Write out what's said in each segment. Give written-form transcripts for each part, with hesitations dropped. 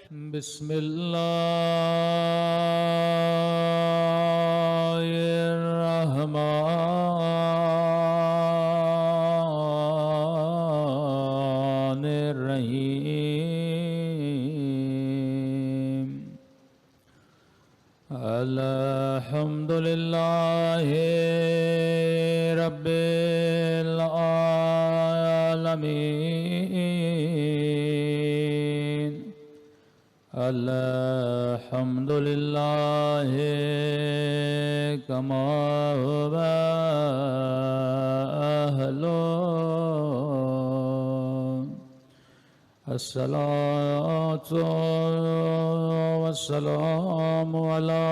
بسم الله الرحمن الرحيم الحمد لله رب العالمين الحمد لله كما هو أهله الصلاة والسلام على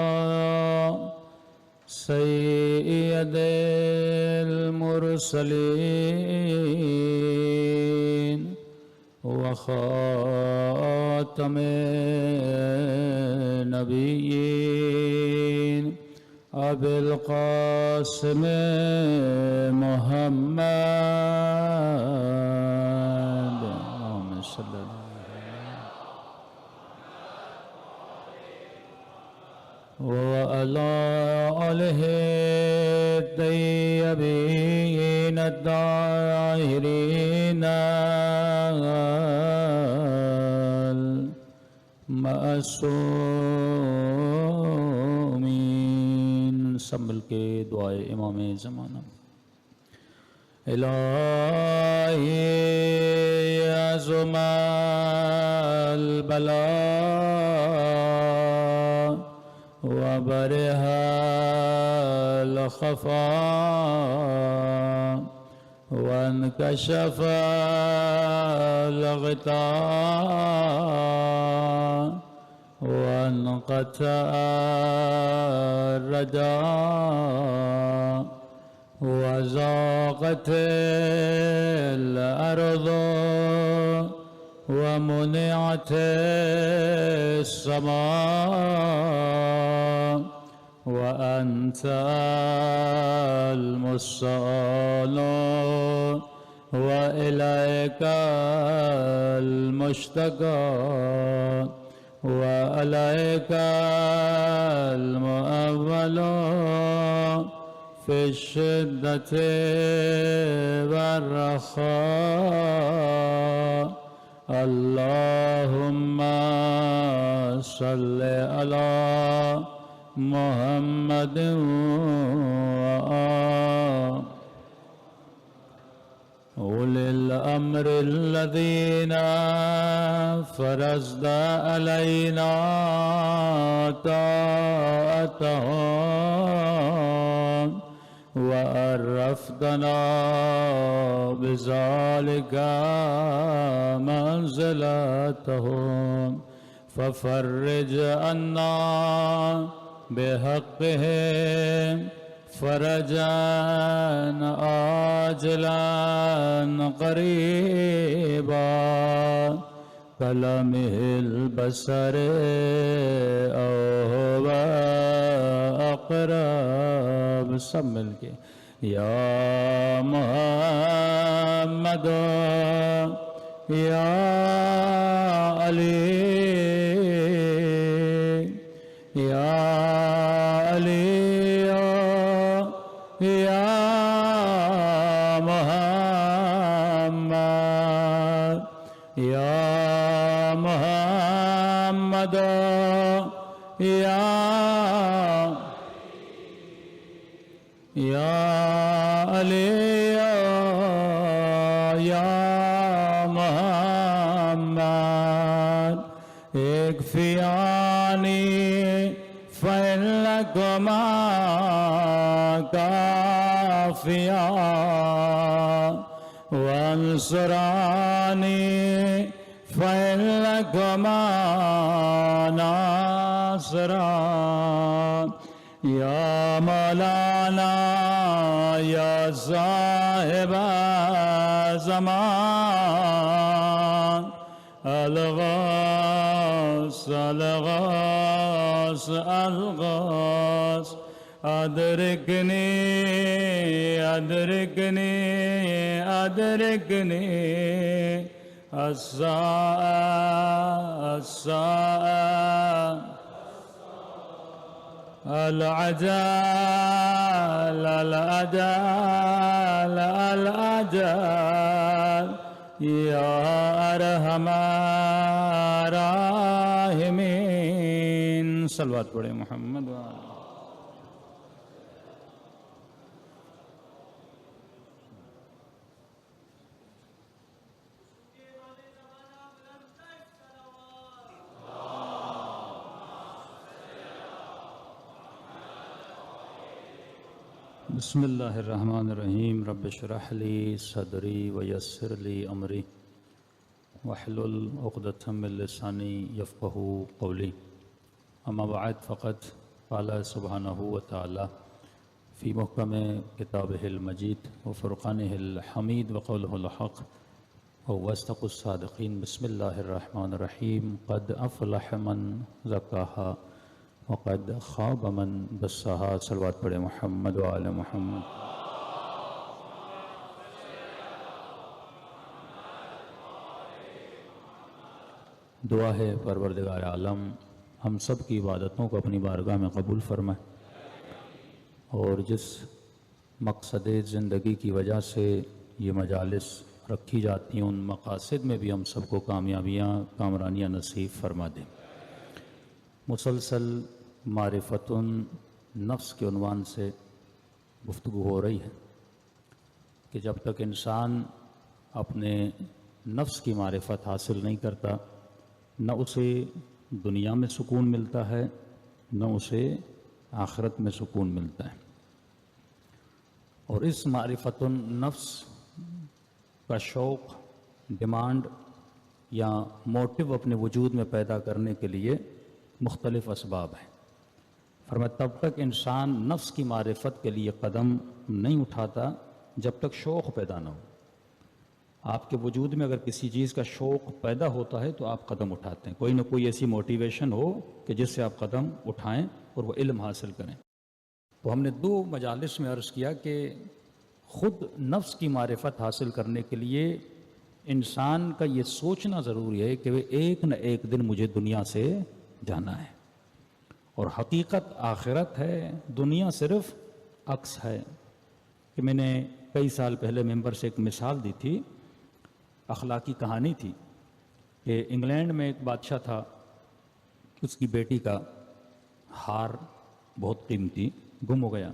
سيد المرسلين وخاتم النبيين أبي القاسم محمد اللهم صل وعلى آله الطيبين الطاهرين معصومین. سب مل کے دعائے امام زمانہ. الہی عظم البلاء وبرح الخفاء وانكشف الغطاء وانقطع الرجاء وضاقت الأرض ومنعت السماء وأنت المستعان وإليك المشتكى وعليك المؤول في الشدة والرخاء. اللهم صل على محمد أولي الأمر الذين فرضت علينا طاعتهم وعرفتنا بذلك منزلتهم ففرج عنا بحقهم فرجا عاجلا قريبا كلمح البصر أو هو أقرب. سب مل کے یا محمد یا علی یا علی یا محمد یا محمد یا علی یا محمد. اکفیانی فلکما کافیا وانصرانی فلکما ناصرا. یا مولانا یا صاحب زمان الغوث الغوث الغوث أدركني أدركني أدركني الساء الساء العجل العجل العجل یا ارحم الراحمین. صلوات پڑھیں محمد وآلہ. بسم اللہ الرحمن الرحیم. رب اشرح لی صدری ویسر لی امری واحلل عقدۃ من لسانی یفقہوا قولی. اما بعد فقد قال سبحانہ وتعالی فی محکم کتابہ المجید وفرقانہ الحمید وقولہ الحق واصدق الصادقین. بسم اللہ الرحمن الرحیم. قد افلح من زکاہا وقد خواب من دساہا. صلوات پڑھے محمد وآل محمد. دعا ہے پروردگار عالم ہم سب کی عبادتوں کو اپنی بارگاہ میں قبول فرمائے، اور جس مقصد زندگی کی وجہ سے یہ مجالس رکھی جاتی ہیں ان مقاصد میں بھی ہم سب کو کامیابیاں کامرانیاں نصیب فرما دیں. مسلسل معرفت نفس کے عنوان سے گفتگو ہو رہی ہے کہ جب تک انسان اپنے نفس کی معرفت حاصل نہیں کرتا نہ اسے دنیا میں سکون ملتا ہے نہ اسے آخرت میں سکون ملتا ہے. اور اس معرفت النفس کا شوق، ڈیمانڈ یا موٹو اپنے وجود میں پیدا کرنے کے لیے مختلف اسباب ہیں. فرمایا تب تک انسان نفس کی معرفت کے لیے قدم نہیں اٹھاتا جب تک شوق پیدا نہ ہو. آپ کے وجود میں اگر کسی چیز کا شوق پیدا ہوتا ہے تو آپ قدم اٹھاتے ہیں، کوئی نہ کوئی ایسی موٹیویشن ہو کہ جس سے آپ قدم اٹھائیں اور وہ علم حاصل کریں. تو ہم نے 2 مجالس میں عرض کیا کہ خود نفس کی معرفت حاصل کرنے کے لیے انسان کا یہ سوچنا ضروری ہے کہ وہ ایک نہ ایک دن مجھے دنیا سے جانا ہے، اور حقیقت آخرت ہے، دنیا صرف عکس ہے. کہ میں نے کئی سال پہلے ممبر سے ایک مثال دی تھی، اخلاقی کہانی تھی کہ انگلینڈ میں ایک بادشاہ تھا، اس کی بیٹی کا ہار بہت قیمتی گم ہو گیا.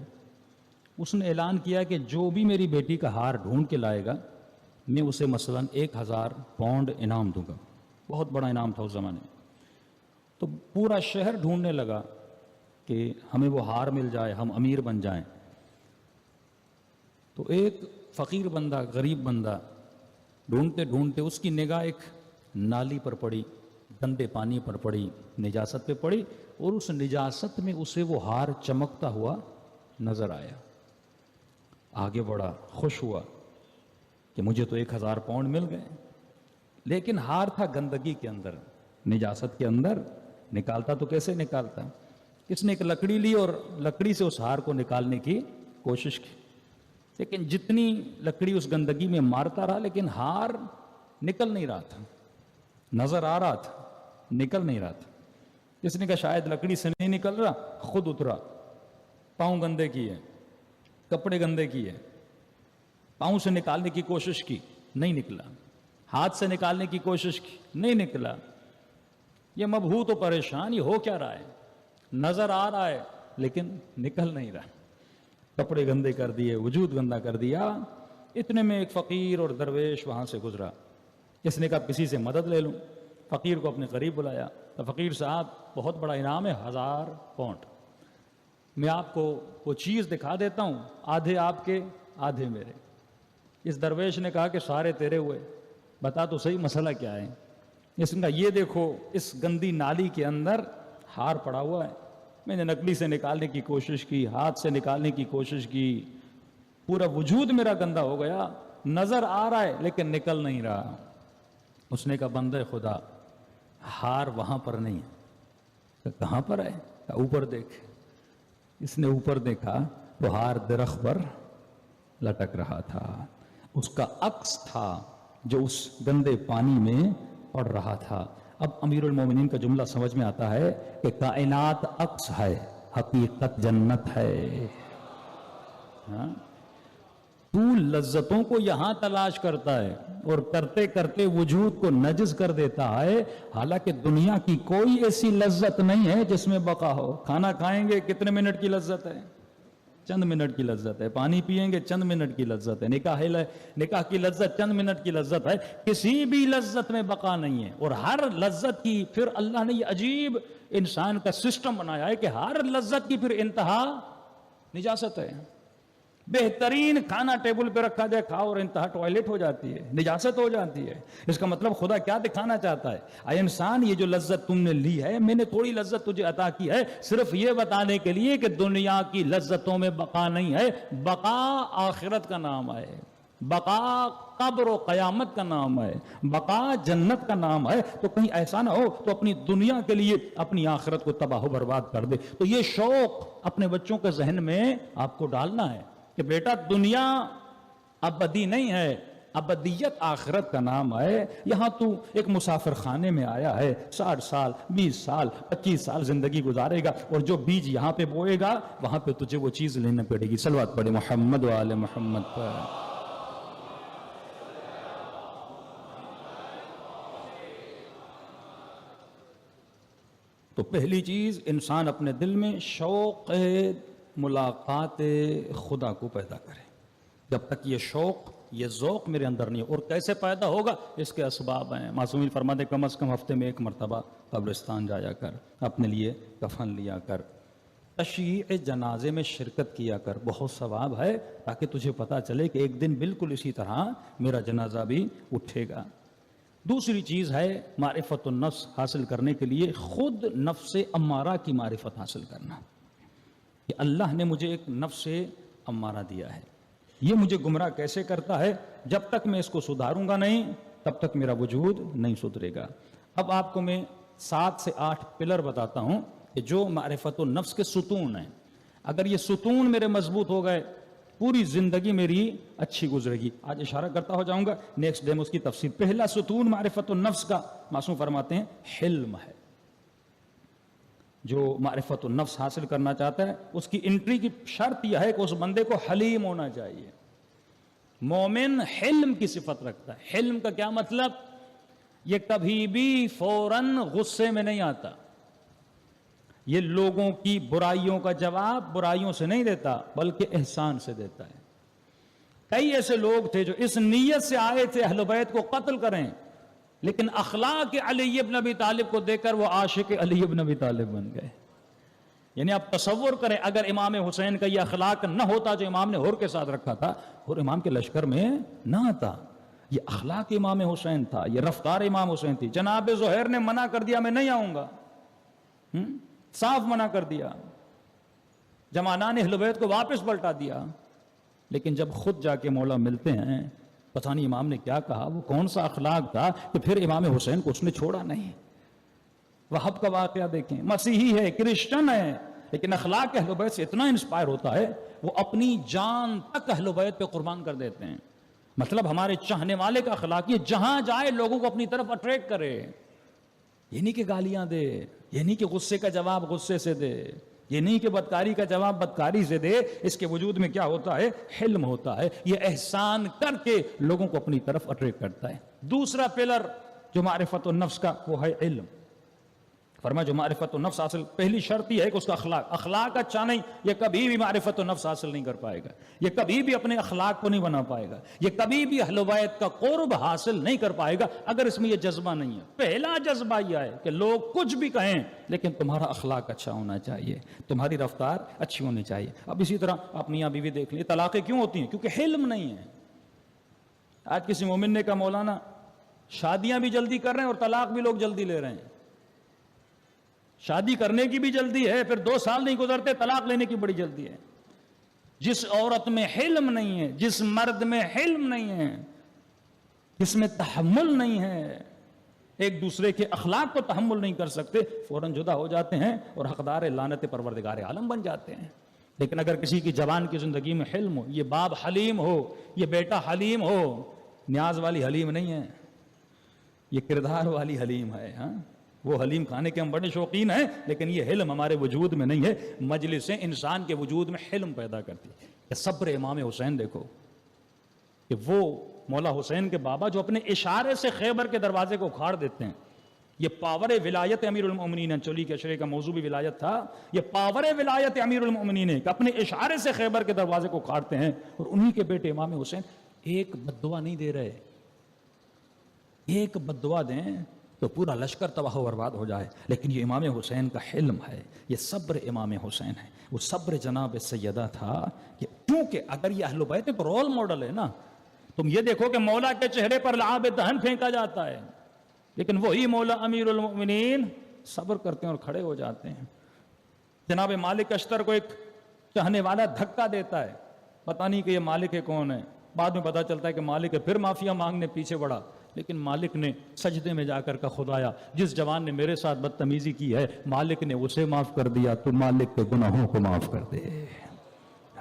اس نے اعلان کیا کہ جو بھی میری بیٹی کا ہار ڈھونڈ کے لائے گا میں اسے مثلاً 1000 پاؤنڈ انعام دوں گا. بہت بڑا انعام تھا اس زمانے میں. تو پورا شہر ڈھونڈنے لگا کہ ہمیں وہ ہار مل جائے، ہم امیر بن جائیں. تو ایک فقیر بندہ، غریب بندہ ڈھونڈتے ڈھونڈتے اس کی نگاہ ایک نالی پر پڑی، گندے پانی پر پڑی، نجاست پہ پڑی، اور اس نجاست میں اسے وہ ہار چمکتا ہوا نظر آیا. آگے بڑھا، خوش ہوا کہ مجھے تو 1000 پاؤنڈ مل گئے. لیکن ہار تھا گندگی کے اندر، نجاست کے اندر. نکالتا تو کیسے نکالتا؟ اس نے ایک لکڑی لی اور لکڑی سے اس ہار کو نکالنے کی کوشش کی، لیکن جتنی لکڑی اس گندگی میں مارتا رہا لیکن ہار نکل نہیں رہا تھا. نظر آ رہا تھا، نکل نہیں رہا تھا. اس نے کہا شاید لکڑی سے نہیں نکل رہا، خود اترا. پاؤں گندے کیے، کپڑے گندے کیے، پاؤں سے نکالنے کی کوشش کی، نہیں نکلا. ہاتھ سے نکالنے کی کوشش کی، نہیں نکلا. یہ مبہوت و پریشان، یہ ہو کیا رہا ہے؟ نظر آ رہا ہے لیکن نکل نہیں رہا. کپڑے گندے کر دیے، وجود گندا کر دیا. اتنے میں ایک فقیر اور درویش وہاں سے گزرا. اس نے کہا کسی سے مدد لے لوں. فقیر کو اپنے قریب بلایا. تو فقیر صاحب بہت بڑا انعام ہے، 1000 پاؤنڈ. میں آپ کو وہ چیز دکھا دیتا ہوں، آدھے آپ کے آدھے میرے. اس درویش نے کہا کہ سارے تیرے ہوئے، بتا تو صحیح مسئلہ کیا ہے؟ اس نے کہا یہ دیکھو اس گندی نالی کے اندر ہار پڑا ہوا ہے. میں نے نکلی سے نکالنے کی کوشش کی، ہاتھ سے نکالنے کی کوشش کی، پورا وجود میرا گندا ہو گیا. نظر آ رہا ہے لیکن نکل نہیں رہا. اس نے کہا بندہ خدا، ہار وہاں پر نہیں ہے. کہاں پر ہے؟ اوپر دیکھ. اس نے اوپر دیکھا تو ہار درخت پر لٹک رہا تھا. اس کا عکس تھا جو اس گندے پانی میں پڑ رہا تھا۔ اب امیر المومنین کا جملہ سمجھ میں آتا ہے کہ کائنات عکس ہے، حقیقت جنت ہے۔ ہاں؟ تو لذتوں کو یہاں تلاش کرتا ہے اور کرتے کرتے وجود کو نجس کر دیتا ہے، حالانکہ دنیا کی کوئی ایسی لذت نہیں ہے جس میں بقا ہو۔ کھانا کھائیں گے کتنے منٹ کی لذت ہے؟ چند منٹ کی لذت ہے۔ پانی پیئیں گے چند منٹ کی لذت ہے۔ نکاح کی لذت چند منٹ کی لذت ہے۔ کسی بھی لذت میں بقا نہیں ہے، اور ہر لذت کی پھر اللہ نے یہ عجیب انسان کا سسٹم بنایا ہے کہ ہر لذت کی پھر انتہا نجاست ہے۔ بہترین کھانا ٹیبل پہ رکھا جائے، کھاؤ اور انتہا ٹوائلٹ ہو جاتی ہے، نجاست ہو جاتی ہے۔ اس کا مطلب خدا کیا دکھانا چاہتا ہے؟ اے انسان، یہ جو لذت تم نے لی ہے، میں نے تھوڑی لذت تجھے عطا کی ہے صرف یہ بتانے کے لیے کہ دنیا کی لذتوں میں بقا نہیں ہے۔ بقا آخرت کا نام ہے، بقا قبر و قیامت کا نام ہے، بقا جنت کا نام ہے۔ تو کہیں ایسا نہ ہو تو اپنی دنیا کے لیے اپنی آخرت کو تباہ و برباد کر دے۔ تو یہ شوق اپنے بچوں کے ذہن میں آپ کو ڈالنا ہے کہ بیٹا دنیا ابدی نہیں ہے، ابدیت آخرت کا نام ہے۔ یہاں تو ایک مسافر خانے میں آیا ہے، 60 سال 20 سال 25 سال زندگی گزارے گا، اور جو بیج یہاں پہ بوئے گا وہاں پہ تجھے وہ چیز لینا پڑے گی۔ صلوات پڑھے محمد و آل محمد پر۔ تو پہلی چیز، انسان اپنے دل میں شوق ملاقات خدا کو پیدا کرے۔ جب تک یہ شوق، یہ ذوق میرے اندر نہیں، اور کیسے پیدا ہوگا؟ اس کے اسباب ہیں۔ معصومین فرماتے کم از کم ہفتے میں 1 مرتبہ قبرستان جایا کر، اپنے لیے کفن لیا کر، تشییع جنازے میں شرکت کیا کر، بہت ثواب ہے، تاکہ تجھے پتا چلے کہ ایک دن بالکل اسی طرح میرا جنازہ بھی اٹھے گا۔ دوسری چیز ہے معرفت النفس حاصل کرنے کے لیے خود نفس امارہ کی معرفت حاصل کرنا، کہ اللہ نے مجھے ایک نفس امارہ دیا ہے، یہ مجھے گمراہ کیسے کرتا ہے؟ جب تک میں اس کو سدھاروں گا نہیں، تب تک میرا وجود نہیں سدھرے گا۔ اب آپ کو میں 7 سے 8 پلر بتاتا ہوں کہ جو معرفت النفس کے ستون ہیں۔ اگر یہ ستون میرے مضبوط ہو گئے، پوری زندگی میری اچھی گزرے گی۔ آج اشارہ کرتا ہو جاؤں گا، نیکسٹ ڈے میں اس کی تفصیل۔ پہلا ستون معرفت النفس کا، معصوم فرماتے ہیں حلم ہے۔ جو معرفت النفس حاصل کرنا چاہتا ہے، اس کی انٹری کی شرط یہ ہے کہ اس بندے کو حلیم ہونا چاہیے۔ مومن حلم کی صفت رکھتا ہے۔ حلم کا کیا مطلب؟ یہ کبھی بھی فوراً غصے میں نہیں آتا، یہ لوگوں کی برائیوں کا جواب برائیوں سے نہیں دیتا بلکہ احسان سے دیتا ہے۔ کئی ایسے لوگ تھے جو اس نیت سے آئے تھے اہل بیت کو قتل کریں، لیکن اخلاق علی ابن ابی طالب کو دیکھ کر وہ عاشق علی ابن ابی طالب بن گئے۔ یعنی آپ تصور کریں، اگر امام حسین کا یہ اخلاق نہ ہوتا جو امام نے ہور کے ساتھ رکھا تھا، اور امام کے لشکر میں نہ آتا۔ یہ اخلاق امام حسین تھا، یہ رفتار امام حسین تھی۔ جناب زہیر نے منع کر دیا، میں نہیں آؤں گا، صاف منع کر دیا، جمانان اہل بیت کو واپس پلٹا دیا۔ لیکن جب خود جا کے مولا ملتے ہیں، پتہ نہیں امام نے کیا کہا، وہ کون سا اخلاق تھا کہ پھر امام حسین کو اس نے چھوڑا نہیں۔ وہب کا واقعہ دیکھیں، مسیحی ہے، کرسچن ہے، لیکن اخلاق اہل بیت سے اتنا انسپائر ہوتا ہے وہ اپنی جان تک اہل بیت پہ قربان کر دیتے ہیں۔ مطلب ہمارے چاہنے والے کا اخلاق یہ جہاں جائے لوگوں کو اپنی طرف اٹریکٹ کرے، یہ نہیں کہ گالیاں دے، یہ نہیں کہ غصے کا جواب غصے سے دے، یہ نہیں کہ بدکاری کا جواب بدکاری سے دے۔ اس کے وجود میں کیا ہوتا ہے؟ حلم ہوتا ہے، یہ احسان کر کے لوگوں کو اپنی طرف اٹریکٹ کرتا ہے۔ دوسرا پلر جو معرفت النفس کا، وہ ہے علم۔ فرمایا جو معرفت النفس حاصل، پہلی شرط یہ ہے کہ اس کا اخلاق اچھا نہیں، یہ کبھی بھی معرفت النفس حاصل نہیں کر پائے گا، یہ کبھی بھی اپنے اخلاق کو نہیں بنا پائے گا، یہ کبھی بھی اہل بیت کا قرب حاصل نہیں کر پائے گا اگر اس میں یہ جذبہ نہیں ہے۔ پہلا جذبہ یہ ہے کہ لوگ کچھ بھی کہیں لیکن تمہارا اخلاق اچھا ہونا چاہیے، تمہاری رفتار اچھی ہونی چاہیے۔ اب اسی طرح آپ میاں بیوی دیکھ لیں، طلاقیں کیوں ہوتی ہیں؟ کیونکہ حلم نہیں ہے۔ آج کسی مومن نے کہا مولانا شادیاں بھی جلدی کر رہے ہیں اور طلاق بھی لوگ جلدی لے رہے ہیں۔ شادی کرنے کی بھی جلدی ہے، پھر 2 سال نہیں گزرتے طلاق لینے کی بڑی جلدی ہے۔ جس عورت میں حلم نہیں ہے، جس مرد میں حلم نہیں ہے، جس میں تحمل نہیں ہے، ایک دوسرے کے اخلاق کو تحمل نہیں کر سکتے، فوراً جدا ہو جاتے ہیں اور حقدار لعنت پروردگار عالم بن جاتے ہیں۔ لیکن اگر کسی کی جوان کی زندگی میں حلم ہو، یہ باپ حلیم ہو، یہ بیٹا حلیم ہو، نیاز والی حلیم نہیں ہے، یہ کردار والی حلیم ہے. ہاں وہ حلیم کھانے کے ہم بڑے شوقین ہیں، لیکن یہ حلم ہمارے وجود میں نہیں ہے. مجلسیں انسان کے وجود میں حلم پیدا کرتی ہے. کہ صبر امام حسین دیکھو، کہ وہ مولا حسین کے بابا جو اپنے اشارے سے خیبر کے دروازے کو اکھاڑ دیتے ہیں. یہ پاور ولایت امیر المؤمنین ہے. چولی کے اشرے کا موضوع بھی ولایت تھا. یہ پاور ولایت امیر المؤمنین ہے کہ اپنے اشارے سے خیبر کے دروازے کو اکھاڑتے ہیں، اور انہی کے بیٹے امام حسین ایک بددعا نہیں دے رہے. ایک بددعا دیں تو پورا لشکر تباہ و برباد ہو جائے. لیکن یہ امام حسین کا حلم ہے، یہ صبر امام حسین ہے. وہ صبر جناب سیدہ تھا کہ کیونکہ اگر یہ اہل بیت ایک رول ماڈل ہے نا، تم یہ دیکھو کہ مولا کے چہرے پر لعاب دہن پھینکا جاتا ہے، لیکن وہی مولا امیر المؤمنین صبر کرتے ہیں اور کھڑے ہو جاتے ہیں. جناب مالک اشتر کو ایک چاہنے والا دھکا دیتا ہے، پتہ نہیں کہ یہ مالک ہے کون ہے. بعد میں پتہ چلتا ہے کہ مالک ہے. پھر معافیا مانگنے پیچھے بڑھا، لیکن مالک نے سجدے میں جا کر کہا خدایا جس جوان نے میرے ساتھ بدتمیزی کی ہے مالک نے اسے معاف کر دیا، تو مالک کے گناہوں کو معاف کر دے.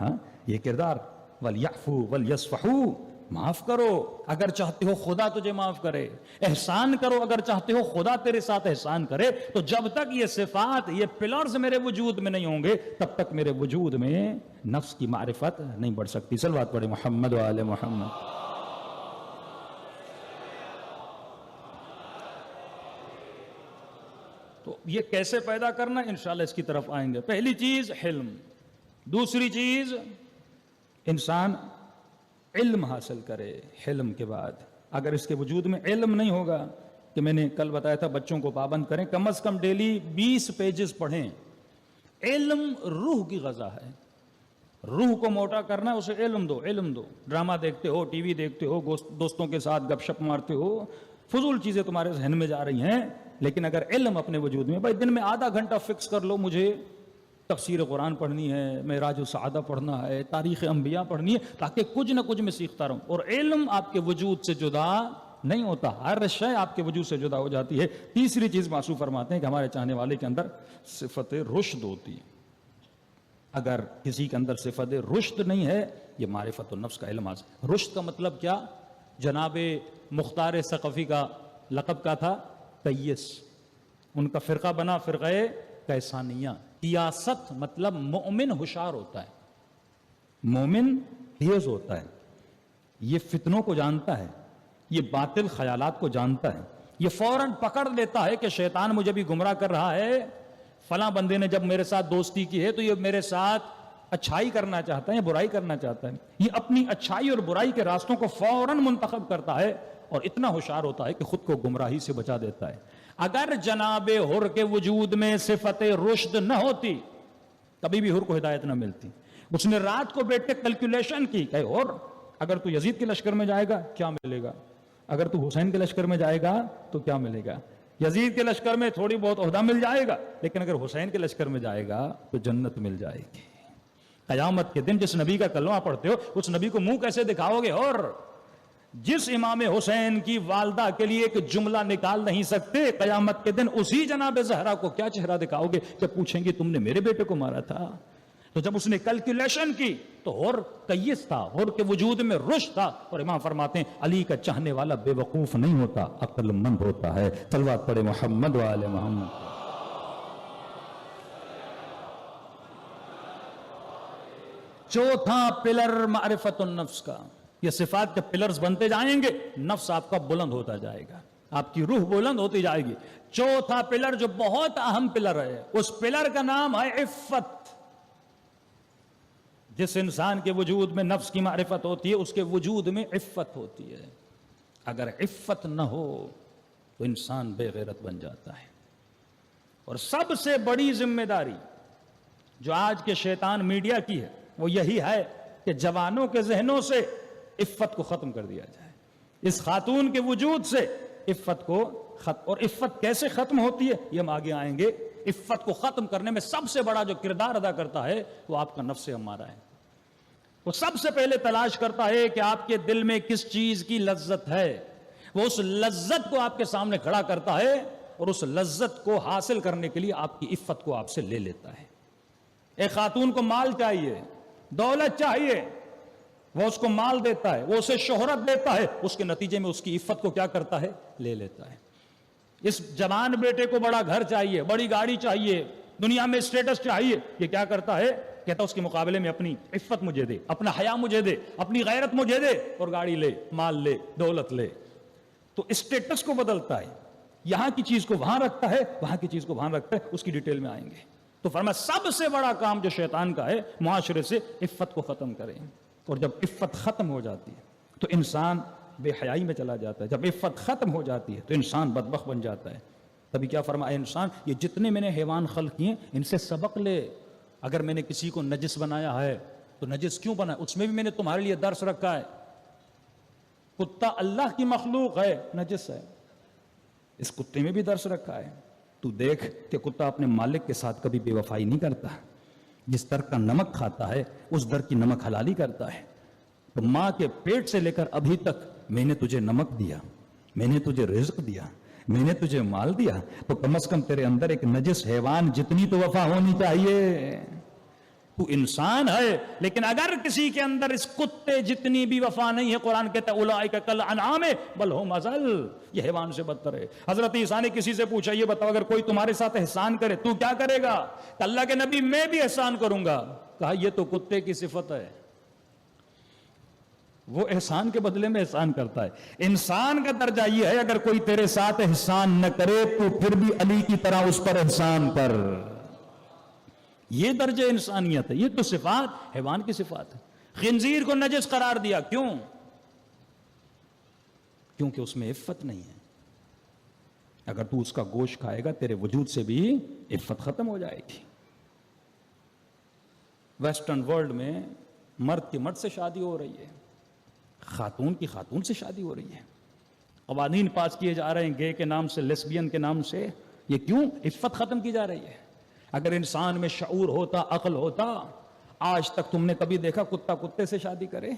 ہاں یہ کردار وَلْيَعْفُوا وَلْيَصْفَحُوا، معاف کرو اگر چاہتے ہو خدا تجھے معاف کرے، احسان کرو اگر چاہتے ہو خدا تیرے ساتھ احسان کرے. تو جب تک یہ صفات، یہ پلرز میرے وجود میں نہیں ہوں گے، تب تک میرے وجود میں نفس کی معرفت نہیں بڑھ سکتی. صلوات پڑھیں محمد و آل محمد. تو یہ کیسے پیدا کرنا، انشاءاللہ اس کی طرف آئیں گے. پہلی چیز حلم، دوسری چیز انسان علم حاصل کرے. حلم کے بعد اگر اس کے وجود میں علم نہیں ہوگا، کہ میں نے کل بتایا تھا بچوں کو پابند کریں، کم از کم ڈیلی 20 پیجز پڑھیں. علم روح کی غذا ہے. روح کو موٹا کرنا ہے، اسے علم دو. علم دو. ڈرامہ دیکھتے ہو، ٹی وی دیکھتے ہو، دوستوں کے ساتھ گپ شپ مارتے ہو، فضول چیزیں تمہارے ذہن میں جا رہی ہیں. لیکن اگر علم اپنے وجود میں، بھائی دن میں آدھا گھنٹہ فکس کر لو، مجھے تفسیر قرآن پڑھنی ہے، معراج السعادہ پڑھنا ہے، تاریخ انبیاء پڑھنی ہے، تاکہ کچھ نہ کچھ میں سیکھتا رہوں. اور علم آپ کے وجود سے جدا نہیں ہوتا، ہر شے آپ کے وجود سے جدا ہو جاتی ہے. تیسری چیز معصوم فرماتے ہیں کہ ہمارے چاہنے والے کے اندر صفت رشد ہوتی ہے. اگر کسی کے اندر صفت رشد نہیں ہے، یہ معرفت النفس کا علم حاصل. رشد کا مطلب کیا؟ جناب مختار ثقفی کا لقب کا تھا قیس، ان کا فرقہ بنا فرقہ کیسانیہ. قیاست مطلب مومن ہوشیار ہوتا ہے، مومن تیز ہوتا ہے، یہ فتنوں کو جانتا ہے، یہ باطل خیالات کو جانتا ہے، یہ فوراً پکڑ لیتا ہے کہ شیطان مجھے بھی گمراہ کر رہا ہے. فلاں بندے نے جب میرے ساتھ دوستی کی ہے تو یہ میرے ساتھ اچھائی کرنا چاہتا ہے یا برائی کرنا چاہتا ہے. یہ اپنی اچھائی اور برائی کے راستوں کو فوراً منتخب کرتا ہے، اور اتنا ہوشیار ہوتا ہے کہ خود کو گمراہی سے بچا دیتا ہے. اگر جناب حر کے وجود میں صفت رشد نہ ہوتی، کبھی بھی حر کو ہدایت نہ ملتی. اس نے رات کو بیٹھ کے کیلکولیشن کی کہ حر اگر تو یزید کے لشکر میں جائے گا کیا ملے گا، اگر تو حسین کے لشکر میں جائے گا تو کیا ملے گا. یزید کے لشکر میں تھوڑی بہت عہدہ مل جائے گا، لیکن اگر حسین کے لشکر میں جائے گا تو جنت مل جائے گی. قیامت کے دن جس نبی کا کلمہ پڑھتے ہو اس نبی کو منہ کیسے دکھاؤ گے؟ اور جس امام حسین کی والدہ کے لیے ایک جملہ نکال نہیں سکتے، قیامت کے دن اسی جناب زہرا کو کیا چہرہ دکھاؤ گے کہ پوچھیں گے تم نے میرے بیٹے کو مارا تھا. تو جب اس نے کیلکولیشن کی تو اور قیس تھا، اور کے وجود میں رشد تھا. اور امام فرماتے ہیں علی کا چاہنے والا بے وقوف نہیں ہوتا، عقل مند ہوتا ہے. صلوات پڑھے محمد و آل محمد. چوتھا پلر معرفت النفس کا. یہ صفات کے پلرز بنتے جائیں گے، نفس آپ کا بلند ہوتا جائے گا، آپ کی روح بلند ہوتی جائے گی. چوتھا پلر جو بہت اہم پلر ہے، اس پلر کا نام ہے عفت. جس انسان کے وجود میں نفس کی معرفت ہوتی ہے اس کے وجود میں عفت ہوتی ہے. اگر عفت نہ ہو تو انسان بے غیرت بن جاتا ہے. اور سب سے بڑی ذمہ داری جو آج کے شیطان میڈیا کی ہے وہ یہی ہے کہ جوانوں کے ذہنوں سے عفت کو ختم کر دیا جائے. اس خاتون کے وجود سے عفت کو ختم. اور عفت کیسے ختم ہوتی ہے یہ ہم آگے آئیں گے. عفت کو ختم کرنے میں سب سے بڑا جو کردار ادا کرتا ہے وہ آپ کا نفس امارہ ہے. وہ سب سے پہلے تلاش کرتا ہے کہ آپ کے دل میں کس چیز کی لذت ہے. وہ اس لذت کو آپ کے سامنے کھڑا کرتا ہے اور اس لذت کو حاصل کرنے کے لیے آپ کی عفت کو آپ سے لے لیتا ہے. ایک خاتون کو مال چاہیے، دولت چاہیے، وہ اس کو مال دیتا ہے، وہ اسے شہرت دیتا ہے، اس کے نتیجے میں اس کی عفت کو کیا کرتا ہے؟ لے لیتا ہے۔ اس جوان بیٹے کو بڑا گھر چاہیے، بڑی گاڑی چاہیے، دنیا میں اسٹیٹس چاہیے، یہ کیا کرتا ہے؟ کہتا اس کے مقابلے میں اپنی عفت مجھے دے، اپنا حیا مجھے دے، اپنی غیرت مجھے دے، اور گاڑی لے، مال لے، دولت لے۔ تو اسٹیٹس کو بدلتا ہے، یہاں کی چیز کو وہاں رکھتا ہے، وہاں کی چیز کو وہاں رکھتا ہے، اس کی ڈیٹیل میں آئیں گے۔ تو فرمایا سب سے بڑا کام جو شیطان کا ہے، معاشرے سے عفت کو ختم کریں۔ اور جب عفت ختم ہو جاتی ہے تو انسان بے حیائی میں چلا جاتا ہے، جب عفت ختم ہو جاتی ہے تو انسان بدبخت بن جاتا ہے۔ تبھی کیا فرمایا انسان، یہ جتنے میں نے حیوان خلق کیے ان سے سبق لے۔ اگر میں نے کسی کو نجس بنایا ہے تو نجس کیوں بنا، اس میں بھی میں نے تمہارے لیے درس رکھا ہے۔ کتا اللہ کی مخلوق ہے، نجس ہے، اس کتے میں بھی درس رکھا ہے۔ تو دیکھ کہ کتا اپنے مالک کے ساتھ کبھی بے وفائی نہیں کرتا، جس در کا نمک کھاتا ہے اس در کی نمک حلالی کرتا ہے۔ تو ماں کے پیٹ سے لے کر ابھی تک میں نے تجھے نمک دیا، میں نے تجھے رزق دیا، میں نے تجھے مال دیا، تو کم از کم تیرے اندر ایک نجس حیوان جتنی تو وفا ہونی چاہیے۔ تو انسان ہے، لیکن اگر کسی کے اندر اس کتے جتنی بھی وفا نہیں ہے، قرآن کہتا ہے اولئک کالانعام بل ہم اضل، یہ حیوان سے بدتر ہے۔ حضرت عیسیٰ نے کسی سے پوچھا یہ بتاؤ اگر کوئی تمہارے ساتھ احسان کرے تو کیا کرے گا؟ کہ اللہ کے نبی میں بھی احسان کروں گا۔ کہا یہ تو کتے کی صفت ہے، وہ احسان کے بدلے میں احسان کرتا ہے۔ انسان کا درجہ یہ ہے اگر کوئی تیرے ساتھ احسان نہ کرے تو پھر بھی علی کی طرح اس پر احسان کر۔ یہ درجہ انسانیت ہے، یہ تو صفات حیوان کی صفات ہے۔ خنزیر کو نجس قرار دیا، کیوں؟ کیونکہ اس میں عفت نہیں ہے۔ اگر تو اس کا گوشت کھائے گا تیرے وجود سے بھی عفت ختم ہو جائے گی۔ ویسٹرن ورلڈ میں مرد کی مرد سے شادی ہو رہی ہے، خاتون کی خاتون سے شادی ہو رہی ہے، قوانین پاس کیے جا رہے ہیں گے کے نام سے، لیسبین کے نام سے۔ یہ کیوں؟ عفت ختم کی جا رہی ہے۔ اگر انسان میں شعور ہوتا، عقل ہوتا، آج تک تم نے کبھی دیکھا کتا کتے سے شادی کرے،